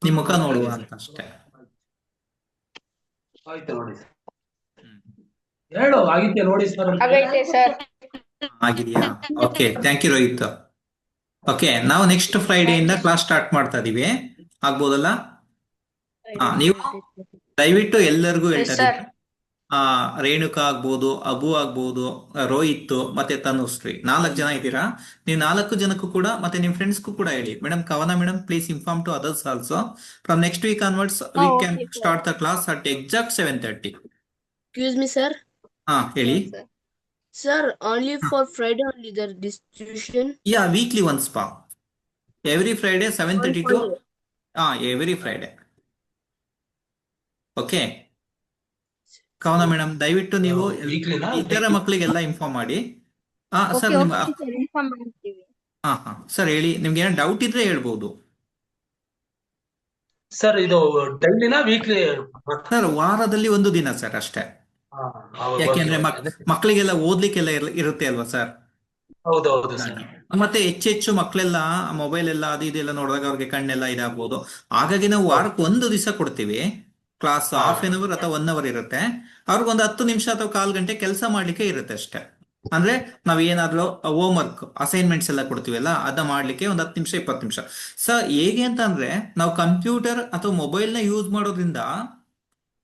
Speaker 1: ನಿಮ್ಮ ಮುಖ ನೋಡುವ ಅಂತ ಅಷ್ಟೇ.
Speaker 8: ಆಯ್ತು ನೋಡಿ ಹೇಳು ಆಗಿದ್ಯಾ ನೋಡಿ ಸರ್
Speaker 5: ಆಗೈತೆ ಸರ್.
Speaker 1: ಆಗಿದೆಯಾ? Okay, thank you Rohit. Okay, ನಾವು ನೆಕ್ಸ್ಟ್ ಫ್ರೈಡೆಯಿಂದ ಕ್ಲಾಸ್ ಸ್ಟಾರ್ಟ್ ಮಾಡ್ತಾ ಇದೀವಿ. ಆಗ್ಬೋದಲ್ಲ? ನೀವು ದಯವಿಟ್ಟು ಎಲ್ಲರಿಗೂ
Speaker 5: ಎಸ್
Speaker 1: ಹೇಳ್ತಾ
Speaker 5: ಸರ್.
Speaker 1: ಇದ್ದೀನಿ. ರೇಣುಕಾ ಆಗ್ಬೋದು, ಅಬು ಆಗ್ಬೋದು, ರೋಹಿತ್ ಮತ್ತೆ ತನುಶ್ರೀ, 4 ಜನ ಇದ್ದೀರಾ. ನೀವು 4 ಜನಕ್ಕೂ ಕೂಡ ಮತ್ತೆ ನಿಮ್ ಫ್ರೆಂಡ್ಸ್ಗೂ ಕೂಡ ಹೇಳಿ, madam Kavana madam please inform to others also. From next week onwards we can
Speaker 5: okay, sir.
Speaker 1: Start the class at exact 7:30.
Speaker 6: Excuse me, sir.
Speaker 1: ಹೇಳಿ.
Speaker 5: Yes, sir.
Speaker 6: Sir, only for Friday only the distribution.
Speaker 1: Yeah, weekly once ಪಾ. Every Friday 7:30 to every Friday. Okay Kavana madam, ದಯವಿಟ್ಟು ನೀವು
Speaker 8: ವೀಕ್ಲಿನಾ?
Speaker 1: ಇತರ ಮಕ್ಕಳಿಗೆಲ್ಲ inform ಮಾಡಿ. Sir
Speaker 5: Okay,
Speaker 1: ನಿಮ್ಮ
Speaker 5: okay, sir. Inform ಮಾಡ್ತೀವಿ.
Speaker 1: ಸರ್ ಹೇಳಿ, ನಿಮ್ಗೆ ಏನೋ ಡೌಟ್ ಇದ್ರೆ ಹೇಳ್ಬೋದು.
Speaker 8: ಸರ್ ಇದು ಡೈಲಿನಾ ವೀಕ್ಲಿ?
Speaker 1: ಸರ್ ವಾರದಲ್ಲಿ 1 ದಿನ ಸರ್ ಅಷ್ಟೇ. ಯಾಕೆಂದ್ರೆ ಮಕ್ಕಳಿಗೆಲ್ಲ ಓದ್ಲಿಕ್ಕೆಲ್ಲ ಇರುತ್ತೆ ಅಲ್ವಾ ಸರ್.
Speaker 8: ಹೌದೌದು ಸರ್.
Speaker 1: ಮತ್ತೆ ಹೆಚ್ಚೆಚ್ಚು ಮಕ್ಕಳೆಲ್ಲ ಮೊಬೈಲ್ ಎಲ್ಲ ಅದು ಇದೆಲ್ಲ ನೋಡಿದಾಗ ಅವ್ರಿಗೆ ಕಣ್ಣೆಲ್ಲ ಇದಾಗ್ಬೋದು. ಹಾಗಾಗಿ ನಾವು ವಾರಕ್ಕೆ 1 ದಿವಸ ಕೊಡ್ತೀವಿ ಕ್ಲಾಸ್. ಹಾಫ್ ಎನ್ ಅವರ್ ಅಥವಾ 1 ಅವರ್ ಇರುತ್ತೆ. ಅವ್ರಿಗೊಂದು 10 ನಿಮಿಷ ಅಥವಾ 1/4 ಗಂಟೆ ಕೆಲಸ ಮಾಡ್ಲಿಕ್ಕೆ ಇರುತ್ತೆ ಅಷ್ಟೇ. ಅಂದ್ರೆ ನಾವ್ ಏನಾದ್ರೂ ಹೋಮ್ ವರ್ಕ್ ಅಸೈನ್ಮೆಂಟ್ಸ್ ಎಲ್ಲ ಕೊಡ್ತೀವಲ್ಲ, ಅದನ್ನ ಮಾಡ್ಲಿಕ್ಕೆ ಒಂದು 10 ನಿಮಿಷ 20 ನಿಮಿಷ. ಹೇಗೆ ಅಂತ ಅಂದ್ರೆ, ನಾವು ಕಂಪ್ಯೂಟರ್ ಅಥವಾ ಮೊಬೈಲ್ ನ ಯೂಸ್ ಮಾಡೋದ್ರಿಂದ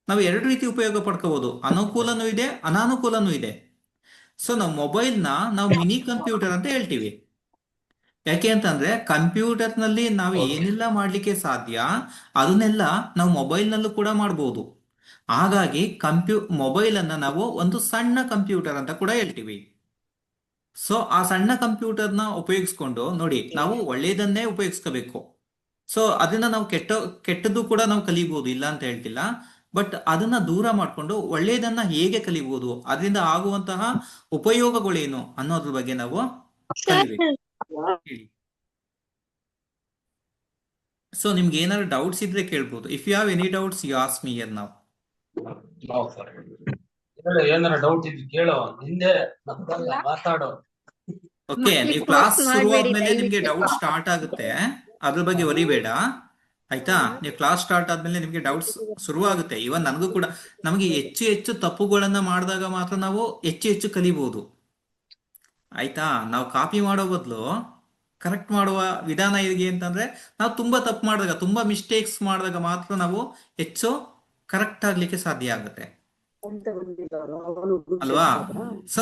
Speaker 1: ನಾವು 2 ರೀತಿ ಉಪಯೋಗ ಪಡ್ಕೋಬಹುದು. ಅನುಕೂಲನೂ ಇದೆ, ಅನಾನುಕೂಲನೂ ಇದೆ. ನಾವು ಮೊಬೈಲ್ ನಾವು ಮಿನಿ ಕಂಪ್ಯೂಟರ್ ಅಂತ ಹೇಳ್ತೀವಿ. ಯಾಕೆ ಅಂತಂದ್ರೆ ಕಂಪ್ಯೂಟರ್ ನಲ್ಲಿ ನಾವು ಏನೆಲ್ಲ ಮಾಡ್ಲಿಕ್ಕೆ ಸಾಧ್ಯ ಅದನ್ನೆಲ್ಲ ನಾವು ಮೊಬೈಲ್ ನಲ್ಲೂ ಕೂಡ ಮಾಡಬಹುದು. ಹಾಗಾಗಿ ಮೊಬೈಲ್ ಅನ್ನ ನಾವು ಒಂದು ಸಣ್ಣ ಕಂಪ್ಯೂಟರ್ ಅಂತ ಕೂಡ ಹೇಳ್ತೀವಿ. ಆ ಸಣ್ಣ ಕಂಪ್ಯೂಟರ್ನ ಉಪಯೋಗಿಸ್ಕೊಂಡು ನೋಡಿ, ನಾವು ಒಳ್ಳೆಯದನ್ನೇ ಉಪಯೋಗಿಸ್ಕೋಬೇಕು. ಅದನ್ನ ನಾವು ಕೆಟ್ಟದ್ದು ಕೂಡ ನಾವು ಕಲಿಬಹುದು, ಇಲ್ಲ ಅಂತ ಹೇಳ್ತಿಲ್ಲ. ಬಟ್ ಅದನ್ನ ದೂರ ಮಾಡ್ಕೊಂಡು ಒಳ್ಳೆಯದನ್ನ ಹೇಗೆ ಕಲಿಬಹುದು, ಅದರಿಂದ ಆಗುವಂತಹ ಉಪಯೋಗಗಳೇನು ಅನ್ನೋದ್ರ ಬಗ್ಗೆ ನಾವು ಕಲಿಬೇಕು. ಹೇಳಿ. ನಿಮ್ಗೆ ಏನಾದ್ರು ಡೌಟ್ಸ್ ಇದ್ರೆ ಕೇಳ್ಬೋದು. If you have any doubts you ask me here now.
Speaker 8: ಏನಾರ ಡೌಟ್ ಇದ್ರೆ ಕೇಳೋ, ಹಿಂದೆ ಮಾತಾಡೋ.
Speaker 1: ಓಕೆ, ನೀವು ಕ್ಲಾಸ್ ಶುರು ಆದ್ಮೇಲೆ ನಿಮ್ಗೆ ಡೌಟ್ ಸ್ಟಾರ್ಟ್ ಆಗುತ್ತೆ, ಅದ್ರ ಬಗ್ಗೆ ವರಿಬೇಡ ಆಯ್ತಾ. ನೀವು ಕ್ಲಾಸ್ ಸ್ಟಾರ್ಟ್ ಆದ್ಮೇಲೆ ನಿಮ್ಗೆ ಡೌಟ್ಸ್ ಶುರುವಾಗುತ್ತೆ. ಇವನ್ ನನಗೂ ಕೂಡ, ನಮಗೆ ಹೆಚ್ಚು ಹೆಚ್ಚು ತಪ್ಪುಗಳನ್ನ ಮಾಡಿದಾಗ ಮಾತ್ರ ನಾವು ಹೆಚ್ಚು ಹೆಚ್ಚು ಕಲಿಬಹುದು ಆಯ್ತಾ. ನಾವು ಕಾಪಿ ಮಾಡೋ ಬದಲು ಕರೆಕ್ಟ್ ಮಾಡುವ ವಿಧಾನ ಹೇಗೆ ಅಂತಂದ್ರೆ, ನಾವು ತುಂಬಾ ತಪ್ಪು ಮಾಡಿದಾಗ, ತುಂಬಾ ಮಿಸ್ಟೇಕ್ಸ್ ಮಾಡಿದಾಗ ಮಾತ್ರ ನಾವು ಹೆಚ್ಚು ಕರೆಕ್ಟ್ ಆಗ್ಲಿಕ್ಕೆ ಸಾಧ್ಯ ಆಗುತ್ತೆ ಅಲ್ವಾ.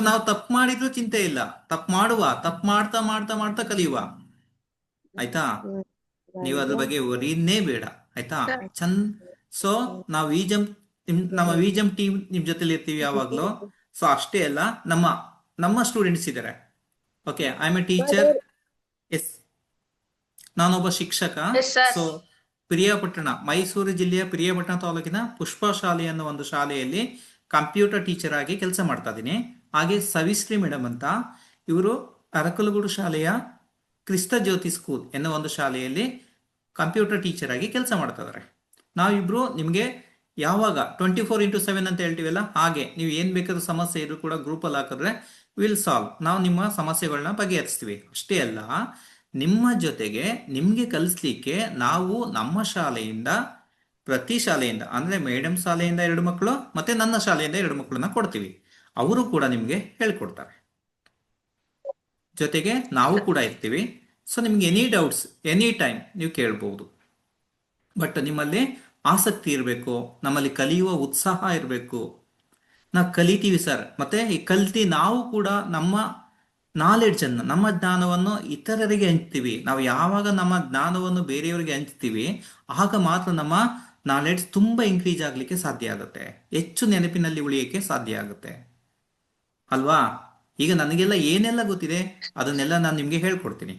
Speaker 1: ನಾವು ತಪ್ಪು ಮಾಡಿದ್ರು ಚಿಂತೆ ಇಲ್ಲ, ತಪ್ಪು ಮಾಡ್ತಾ ಮಾಡ್ತಾ ಮಾಡ್ತಾ ಕಲಿಯುವ ಆಯ್ತಾ. ನೀವು ಅದ್ರ ಬಗ್ಗೆ ವರಿನೇ ಬೇಡ ಆಯ್ತಾ. ನಾವು ನಮ್ಮ ವಿಜಮ್ ಟೀಮ್ ನಿಮ್ ಜೊತೆಲಿ ಇರ್ತೀವಿ ಯಾವಾಗ್ಲೂ. ಅಷ್ಟೇ ಅಲ್ಲ, ನಮ್ಮ ಸ್ಟೂಡೆಂಟ್ಸ್ ಇದ್ದಾರೆ. Okay, I am a teacher. Yes, ನಾನೊಬ್ಬ ಶಿಕ್ಷಕ. ಪಿರಿಯಾಪಟ್ಟಣ, ಮೈಸೂರು ಜಿಲ್ಲೆಯ ಪಿರಿಯಾಪಟ್ಟಣ ತಾಲೂಕಿನ ಪುಷ್ಪ ಶಾಲೆ ಅನ್ನೋ ಒಂದು ಶಾಲೆಯಲ್ಲಿ ಕಂಪ್ಯೂಟರ್ ಟೀಚರ್ ಆಗಿ ಕೆಲಸ ಮಾಡ್ತಾ ಇದ್ದೀನಿ. ಹಾಗೆ ಸವಿಶ್ರೀ ಮೇಡಮ್ ಅಂತ, ಇವರು ಅರಕಲಗೂಡು ಶಾಲೆಯ ಕ್ರಿಸ್ತ ಜ್ಯೋತಿ ಸ್ಕೂಲ್ ಎನ್ನುವ ಒಂದು ಶಾಲೆಯಲ್ಲಿ ಕಂಪ್ಯೂಟರ್ ಟೀಚರ್ ಆಗಿ ಕೆಲಸ ಮಾಡ್ತಾ ಇದ್ದಾರೆ. ನಾವಿಬ್ರು ನಿಮ್ಗೆ ಯಾವಾಗ 24x7 ಅಂತ ಹೇಳ್ತೀವಲ್ಲ, ಹಾಗೆ ನೀವು ಏನ್ ಬೇಕಾದ್ರೂ ಸಮಸ್ಯೆ ಇದ್ರು ಕೂಡ ಗ್ರೂಪಲ್ಲಿ ಹಾಕಿದ್ರೆ ವಿಲ್ ಸಾಲ್ವ್. ನಾವು ನಿಮ್ಮ ಸಮಸ್ಯೆಗಳನ್ನ ಬಗೆಹರಿಸ್ತೀವಿ. ಅಷ್ಟೇ ಅಲ್ಲ, ನಿಮ್ಮ ಜೊತೆಗೆ ನಿಮ್ಗೆ ಕಲಿಸ್ಲಿಕ್ಕೆ ನಾವು ನಮ್ಮ ಶಾಲೆಯಿಂದ, ಪ್ರತಿ ಶಾಲೆಯಿಂದ ಅಂದ್ರೆ ಮೇಡಮ್ ಶಾಲೆಯಿಂದ 2 ಮಕ್ಕಳು ಮತ್ತೆ ನನ್ನ ಶಾಲೆಯಿಂದ 2 ಮಕ್ಕಳನ್ನ ಕೊಡ್ತೀವಿ. ಅವರು ಕೂಡ ನಿಮ್ಗೆ ಹೇಳ್ಕೊಡ್ತಾರೆ, ಜೊತೆಗೆ ನಾವು ಕೂಡ ಇರ್ತೀವಿ. ನಿಮ್ಗೆ ಎನಿ ಡೌಟ್ಸ್ ಎನಿ ಟೈಮ್ ನೀವು ಕೇಳ್ಬಹುದು. ಬಟ್ ನಿಮ್ಮಲ್ಲಿ ಆಸಕ್ತಿ ಇರಬೇಕು, ನಮ್ಮಲ್ಲಿ ಕಲಿಯುವ ಉತ್ಸಾಹ ಇರಬೇಕು. ನಾವು ಕಲಿತೀವಿ ಸರ್, ಮತ್ತೆ ಈ ಕಲ್ತಿ ನಾವು ಕೂಡ ನಮ್ಮ ನಾಲೆಡ್ಜ್ ಅನ್ನು, ನಮ್ಮ ಜ್ಞಾನವನ್ನು ಇತರರಿಗೆ ಹಂಚ್ತೀವಿ. ನಾವು ಯಾವಾಗ ನಮ್ಮ ಜ್ಞಾನವನ್ನು ಬೇರೆಯವರಿಗೆ ಹಂಚ್ತೀವಿ, ಆಗ ಮಾತ್ರ ನಮ್ಮ ನಾಲೆಡ್ಜ್ ತುಂಬಾ ಇನ್ಕ್ರೀಸ್ ಆಗ್ಲಿಕ್ಕೆ ಸಾಧ್ಯ ಆಗುತ್ತೆ, ಹೆಚ್ಚು ನೆನಪಿನಲ್ಲಿ ಉಳಿಯಕ್ಕೆ ಸಾಧ್ಯ ಆಗುತ್ತೆ ಅಲ್ವಾ. ಈಗ ನನಗೆಲ್ಲ ಏನೆಲ್ಲ ಗೊತ್ತಿದೆ ಅದನ್ನೆಲ್ಲ ನಾನು ನಿಮ್ಗೆ ಹೇಳ್ಕೊಡ್ತೀನಿ.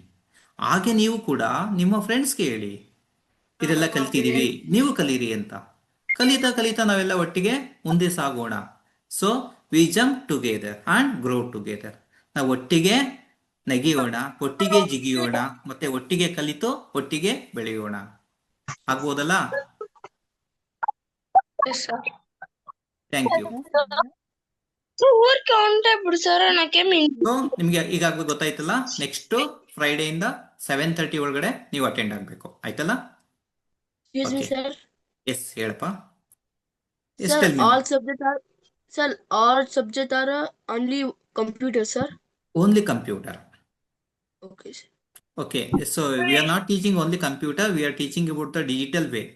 Speaker 1: ಹಾಗೆ ನೀವು ಕೂಡ ನಿಮ್ಮ ಫ್ರೆಂಡ್ಸ್ಗೆ ಹೇಳಿ, ಇದೆಲ್ಲ ಕಲ್ತಿದೀವಿ ನೀವು ಕಲೀರಿ ಅಂತ. ಕಲಿತಾ ಕಲಿತಾ ನಾವೆಲ್ಲ ಒಟ್ಟಿಗೆ ಮುಂದೆ ಸಾಗೋಣ. We jump together and grow together. ನಾವು ಒಟ್ಟಿಗೆ ನೆಗೆಯೋಣ, ಒಟ್ಟಿಗೆ ಜಿಗಿಯೋಣ, ಮತ್ತೆ ಒಟ್ಟಿಗೆ ಕಲಿತು ಒಟ್ಟಿಗೆ ಬೆಳೆಯೋಣ. ಆಗ್ಬೋದಲ್ಲ? Thank you.
Speaker 2: ಊರ್ ಕೌಂಟೇ ಬಿಡು ಸರ್, ನನಗೆ
Speaker 1: ಸೊ ನಿಮ್ಗೆ ಈಗಾಗಲೇ ಗೊತ್ತಾಯ್ತಲ್ಲ, ನೆಕ್ಸ್ಟ್ ಫ್ರೈಡೆಯಿಂದ 7:30 ಒಳಗಡೆ ನೀವು ಅಟೆಂಡ್ ಆಗ್ಬೇಕು, ಆಯ್ತಲ್ಲ?
Speaker 6: Excuse me,
Speaker 1: Okay.
Speaker 6: sir.
Speaker 1: Yes ಹೇಳಪ್ಪ. Yes
Speaker 6: Sir,
Speaker 1: tell me.
Speaker 6: all subjects are only computer, sir.
Speaker 1: Only computer.
Speaker 6: Okay, sir.
Speaker 1: Okay, so we are not teaching only computer, we are teaching about the digital way.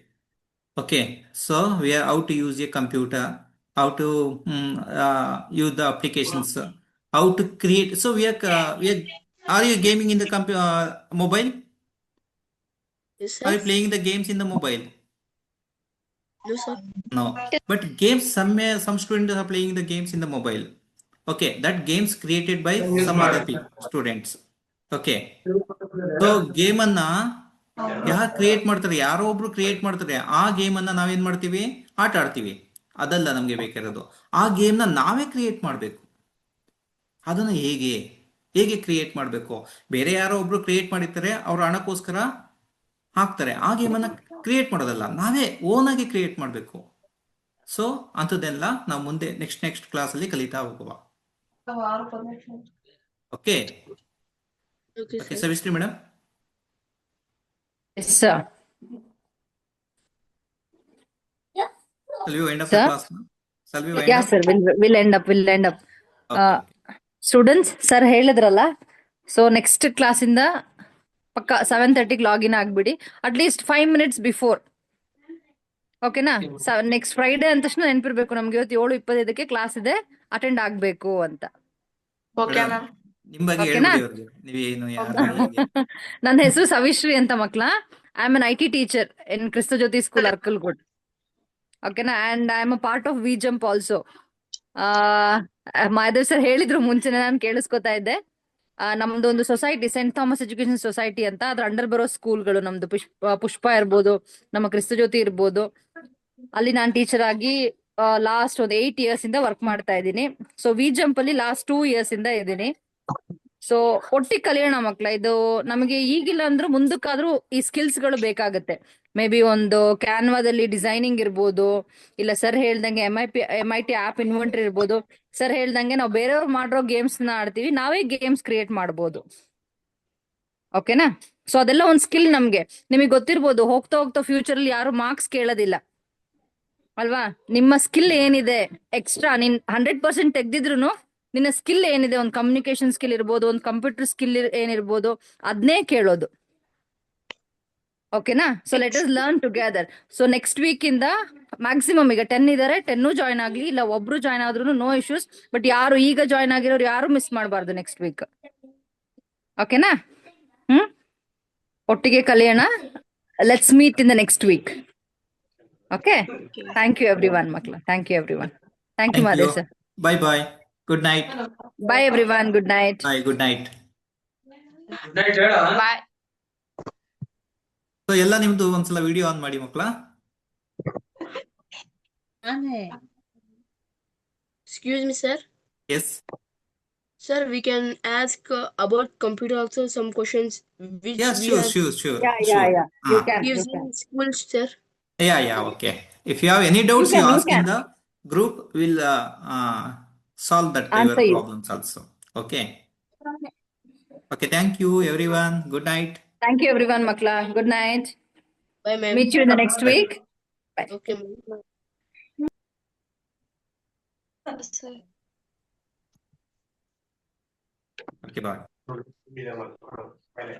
Speaker 1: Okay, so we are how to use a computer, how to use the applications, how to create. So are you gaming in the mobile?
Speaker 6: Yes,
Speaker 1: Are
Speaker 6: sir.
Speaker 1: you playing the games in the mobile?
Speaker 6: No, sir.
Speaker 1: No, but games, some students are playing the games in the mobile. Okay, that games created by some other people, students. Okay, so game ಅನ್ನ ಯಾರು create ಮಾಡ್ತಾರೆ, ಯಾರೋ ಒಬ್ರು create ಮಾಡ್ತಾರೆ, ಆ game ಅನ್ನ ನಾವೇನ್ ಮಾಡ್ತೀವಿ, ಆಟ ಆಡ್ತೀವಿ. ಅದಲ್ಲ ನಮ್ಗೆ ಬೇಕಾಗಿರೋದು, ಆ ಗೇಮ್ನ ನಾವೇ ಕ್ರಿಯೇಟ್ ಮಾಡಬೇಕು. ಅದನ್ನ ಹೇಗೆ ಕ್ರಿಯೇಟ್ ಮಾಡಬೇಕು? ಬೇರೆ ಯಾರೋ ಒಬ್ರು ಕ್ರಿಯೇಟ್ ಮಾಡಿರ್ತಾರೆ, ಅವ್ರ ಹಣಕ್ಕೋಸ್ಕರ ಹಾಕ್ತಾರೆ. ಆ ಗೇಮನ್ನ ಕ್ರಿಯೇಟ್ ಮಾಡೋದಲ್ಲ, ನಾವೇ ಓನ್ ಆಗಿ ಕ್ರಿಯೇಟ್ ಮಾಡಬೇಕು. ಸೊ ಅಂಥದ್ದೆಲ್ಲ ನಾವು ಮುಂದೆ ನೆಕ್ಸ್ಟ್ ಕ್ಲಾಸಲ್ಲಿ ಕಲಿತಾ ಹೋಗುವ. Okay,
Speaker 6: Okay,
Speaker 1: okay
Speaker 6: sir.
Speaker 1: Savishree madam.
Speaker 4: Yes, sir.
Speaker 1: Shall we end up
Speaker 4: Sir?
Speaker 1: the class? Shall we wind
Speaker 4: Yeah,
Speaker 1: up?
Speaker 4: sir. We'll end up.
Speaker 1: Okay.
Speaker 4: Students sir ಹೇಳಿದ್ರಲ್ಲ, ಸೊ ನೆಕ್ಸ್ಟ್ ಕ್ಲಾಸಿಂದ ಪಕ್ಕ 7:30 ಲಾಗಿನ್ ಆಗ್ಬಿಡಿ, ಅಟ್ಲೀಸ್ಟ್ 5 minutes ಬಿಫೋರ್. ಓಕೆನಾ? Next Friday ಅಂದ ತಕ್ಷಣ ನೆನಪಿರ್ಬೇಕು ನಮ್ಗೆ, ಇವತ್ತು 7:25 class ಇದೆ, attend ಆಗ್ಬೇಕು ಅಂತ.
Speaker 1: Madam, ನಿಮ್ ಬಗ್ಗೆ
Speaker 4: ಓಕೆನಾ?
Speaker 1: ಹೇಳ್ಬಿಡಿ ಅವ್ರಿಗೆ, ನೀವೇನು ಯಾರು ಹೇಗೆ.
Speaker 4: ನನ್ನ ಹೆಸರು ಸವಿಶ್ರೀ ಅಂತ ಮಕ್ಳ. I am an IT teacher in Kristha Jyothi school Arkalgud. ಓಕೆನಾ? And I am a part of we jump also. Madhav sir ಹೇಳಿದ್ರು ಮುಂಚೆನೆ, ನಾನು ಕೇಳಿಸ್ಕೊತಾ ಇದ್ದೆ. ನಮ್ದು ಒಂದು society, saint Thomas education society ಅಂತ, ಅದ್ರ ಅಂಡರ್ ಬರೋ ಸ್ಕೂಲ್ಗಳು ನಮ್ದು ಪುಷ್ಪ ಇರ್ಬೋದು, ನಮ್ಮ ಕ್ರಿಸ್ತ ಜ್ಯೋತಿ ಇರ್ಬೋದು. ಅಲ್ಲಿ ನಾನು ಟೀಚರ್ ಆಗಿ ಲಾಸ್ಟ್ ಒಂದು 8 years ಇಂದ ವರ್ಕ್ ಮಾಡ್ತಾ ಇದ್ದೀನಿ. ಸೊ ವಿ ಜಂಪ್ ಅಲ್ಲಿ ಲಾಸ್ಟ್ 2 years ಇಂದ ಇದ್ದೀನಿ. ಸೊ ಒಟ್ಟಿಗೆ ಕಲಿಯೋಣ ಮಕ್ಳ. ಇದು ನಮಗೆ ಈಗಿಲ್ಲ ಅಂದ್ರೂ ಮುಂದಕ್ಕಾದ್ರೂ ಈ ಸ್ಕಿಲ್ಸ್ ಗಳು ಬೇಕಾಗತ್ತೆ. ಮೇ ಬಿ ಒಂದು ಕ್ಯಾನ್ವಾದಲ್ಲಿ ಡಿಸೈನಿಂಗ್ ಇರ್ಬೋದು, ಇಲ್ಲ ಸರ್ ಹೇಳ್ದಂಗೆ MIT ಆಪ್ ಇನ್ವೆಂಟರ್ ಇರ್ಬೋದು. ಸರ್ ಹೇಳ್ದಂಗೆ ನಾವು ಬೇರೆಯವ್ರು ಮಾಡಿರೋ ಗೇಮ್ಸ್ ನ ಆಡ್ತೀವಿ, ನಾವೇ ಗೇಮ್ಸ್ ಕ್ರಿಯೇಟ್ ಮಾಡ್ಬೋದು. ಓಕೆನಾ? ಸೊ ಅದೆಲ್ಲ ಒಂದು ಸ್ಕಿಲ್ ನಮ್ಗೆ. ನಿಮಗೆ ಗೊತ್ತಿರ್ಬೋದು, ಹೋಗ್ತಾ ಹೋಗ್ತಾ ಫ್ಯೂಚರ್ ಅಲ್ಲಿ ಯಾರು ಮಾರ್ಕ್ಸ್ ಕೇಳೋದಿಲ್ಲ ಅಲ್ವಾ? ನಿಮ್ಮ ಸ್ಕಿಲ್ ಏನಿದೆ ಎಕ್ಸ್ಟ್ರಾ, ನೀನ್ 100% ತೆಗ್ದಿದ್ರು ನಿನ್ನ ಸ್ಕಿಲ್ ಏನಿದೆ, ಒಂದು ಕಮ್ಯುನಿಕೇಶನ್ ಸ್ಕಿಲ್ ಇರ್ಬೋದು, ಒಂದು ಕಂಪ್ಯೂಟರ್ ಸ್ಕಿಲ್ ಏನಿರ್ಬೋದು, ಅದನ್ನೇ ಕೇಳೋದು. ಓಕೆನಾ? So let us learn together. So next week ಇಂದ ಮ್ಯಾಕ್ಸಿಮಮ್, ಈಗ 10 ಇದಾರೆ, 10 ಜಾಯ್ನ್ ಆಗ್ಲಿ, ಇಲ್ಲ ಒಬ್ರು ಜಾಯ್ನ್ ಆದ್ರೂ ನೋ ಇಶ್ಯೂಸ್. ಬಟ್ ಯಾರು ಈಗ ಜಾಯ್ನ್ ಆಗಿರೋರು ಯಾರು ಮಿಸ್ ಮಾಡಬಾರ್ದು ನೆಕ್ಸ್ಟ್ ವೀಕ್. ಓಕೆನಾ? ಒಟ್ಟಿಗೆ ಕಲಿಯೋಣ. Let's meet in the next week. Okay, thank you everyone ಮಕ್ಳ. Thank you everyone. Thank you Madev sir.
Speaker 1: Bye bye. Good night.
Speaker 4: Bye everyone. Good night.
Speaker 1: Bye. Good night.
Speaker 8: Good night ಹೇಳ.
Speaker 6: Bye.
Speaker 1: So ಎಲ್ಲ ನಿಮ್ದು ಒಂದ್ಸಲ video on ಮಾಡಿ ಮಕ್ಕಳ.
Speaker 6: Excuse me, sir.
Speaker 1: Yes.
Speaker 6: Sir, we can ask about computer also some questions which
Speaker 1: Yes,
Speaker 6: we
Speaker 1: sure.
Speaker 4: Yeah. You can.
Speaker 6: used in school, sir.
Speaker 1: Yeah. Okay. If you have any doubts,
Speaker 4: You
Speaker 1: you
Speaker 4: can,
Speaker 1: ask in the group. We'll solve that your
Speaker 4: Answer you.
Speaker 1: problems also. Okay. Okay. Thank you, everyone. Good night.
Speaker 4: Thank you everyone makla. Good night.
Speaker 6: Bye, ma'am.
Speaker 4: Meet you in the next week. Bye.
Speaker 6: Okay, ma'am.
Speaker 1: Okay. Bye.
Speaker 7: Mira, bueno, vale.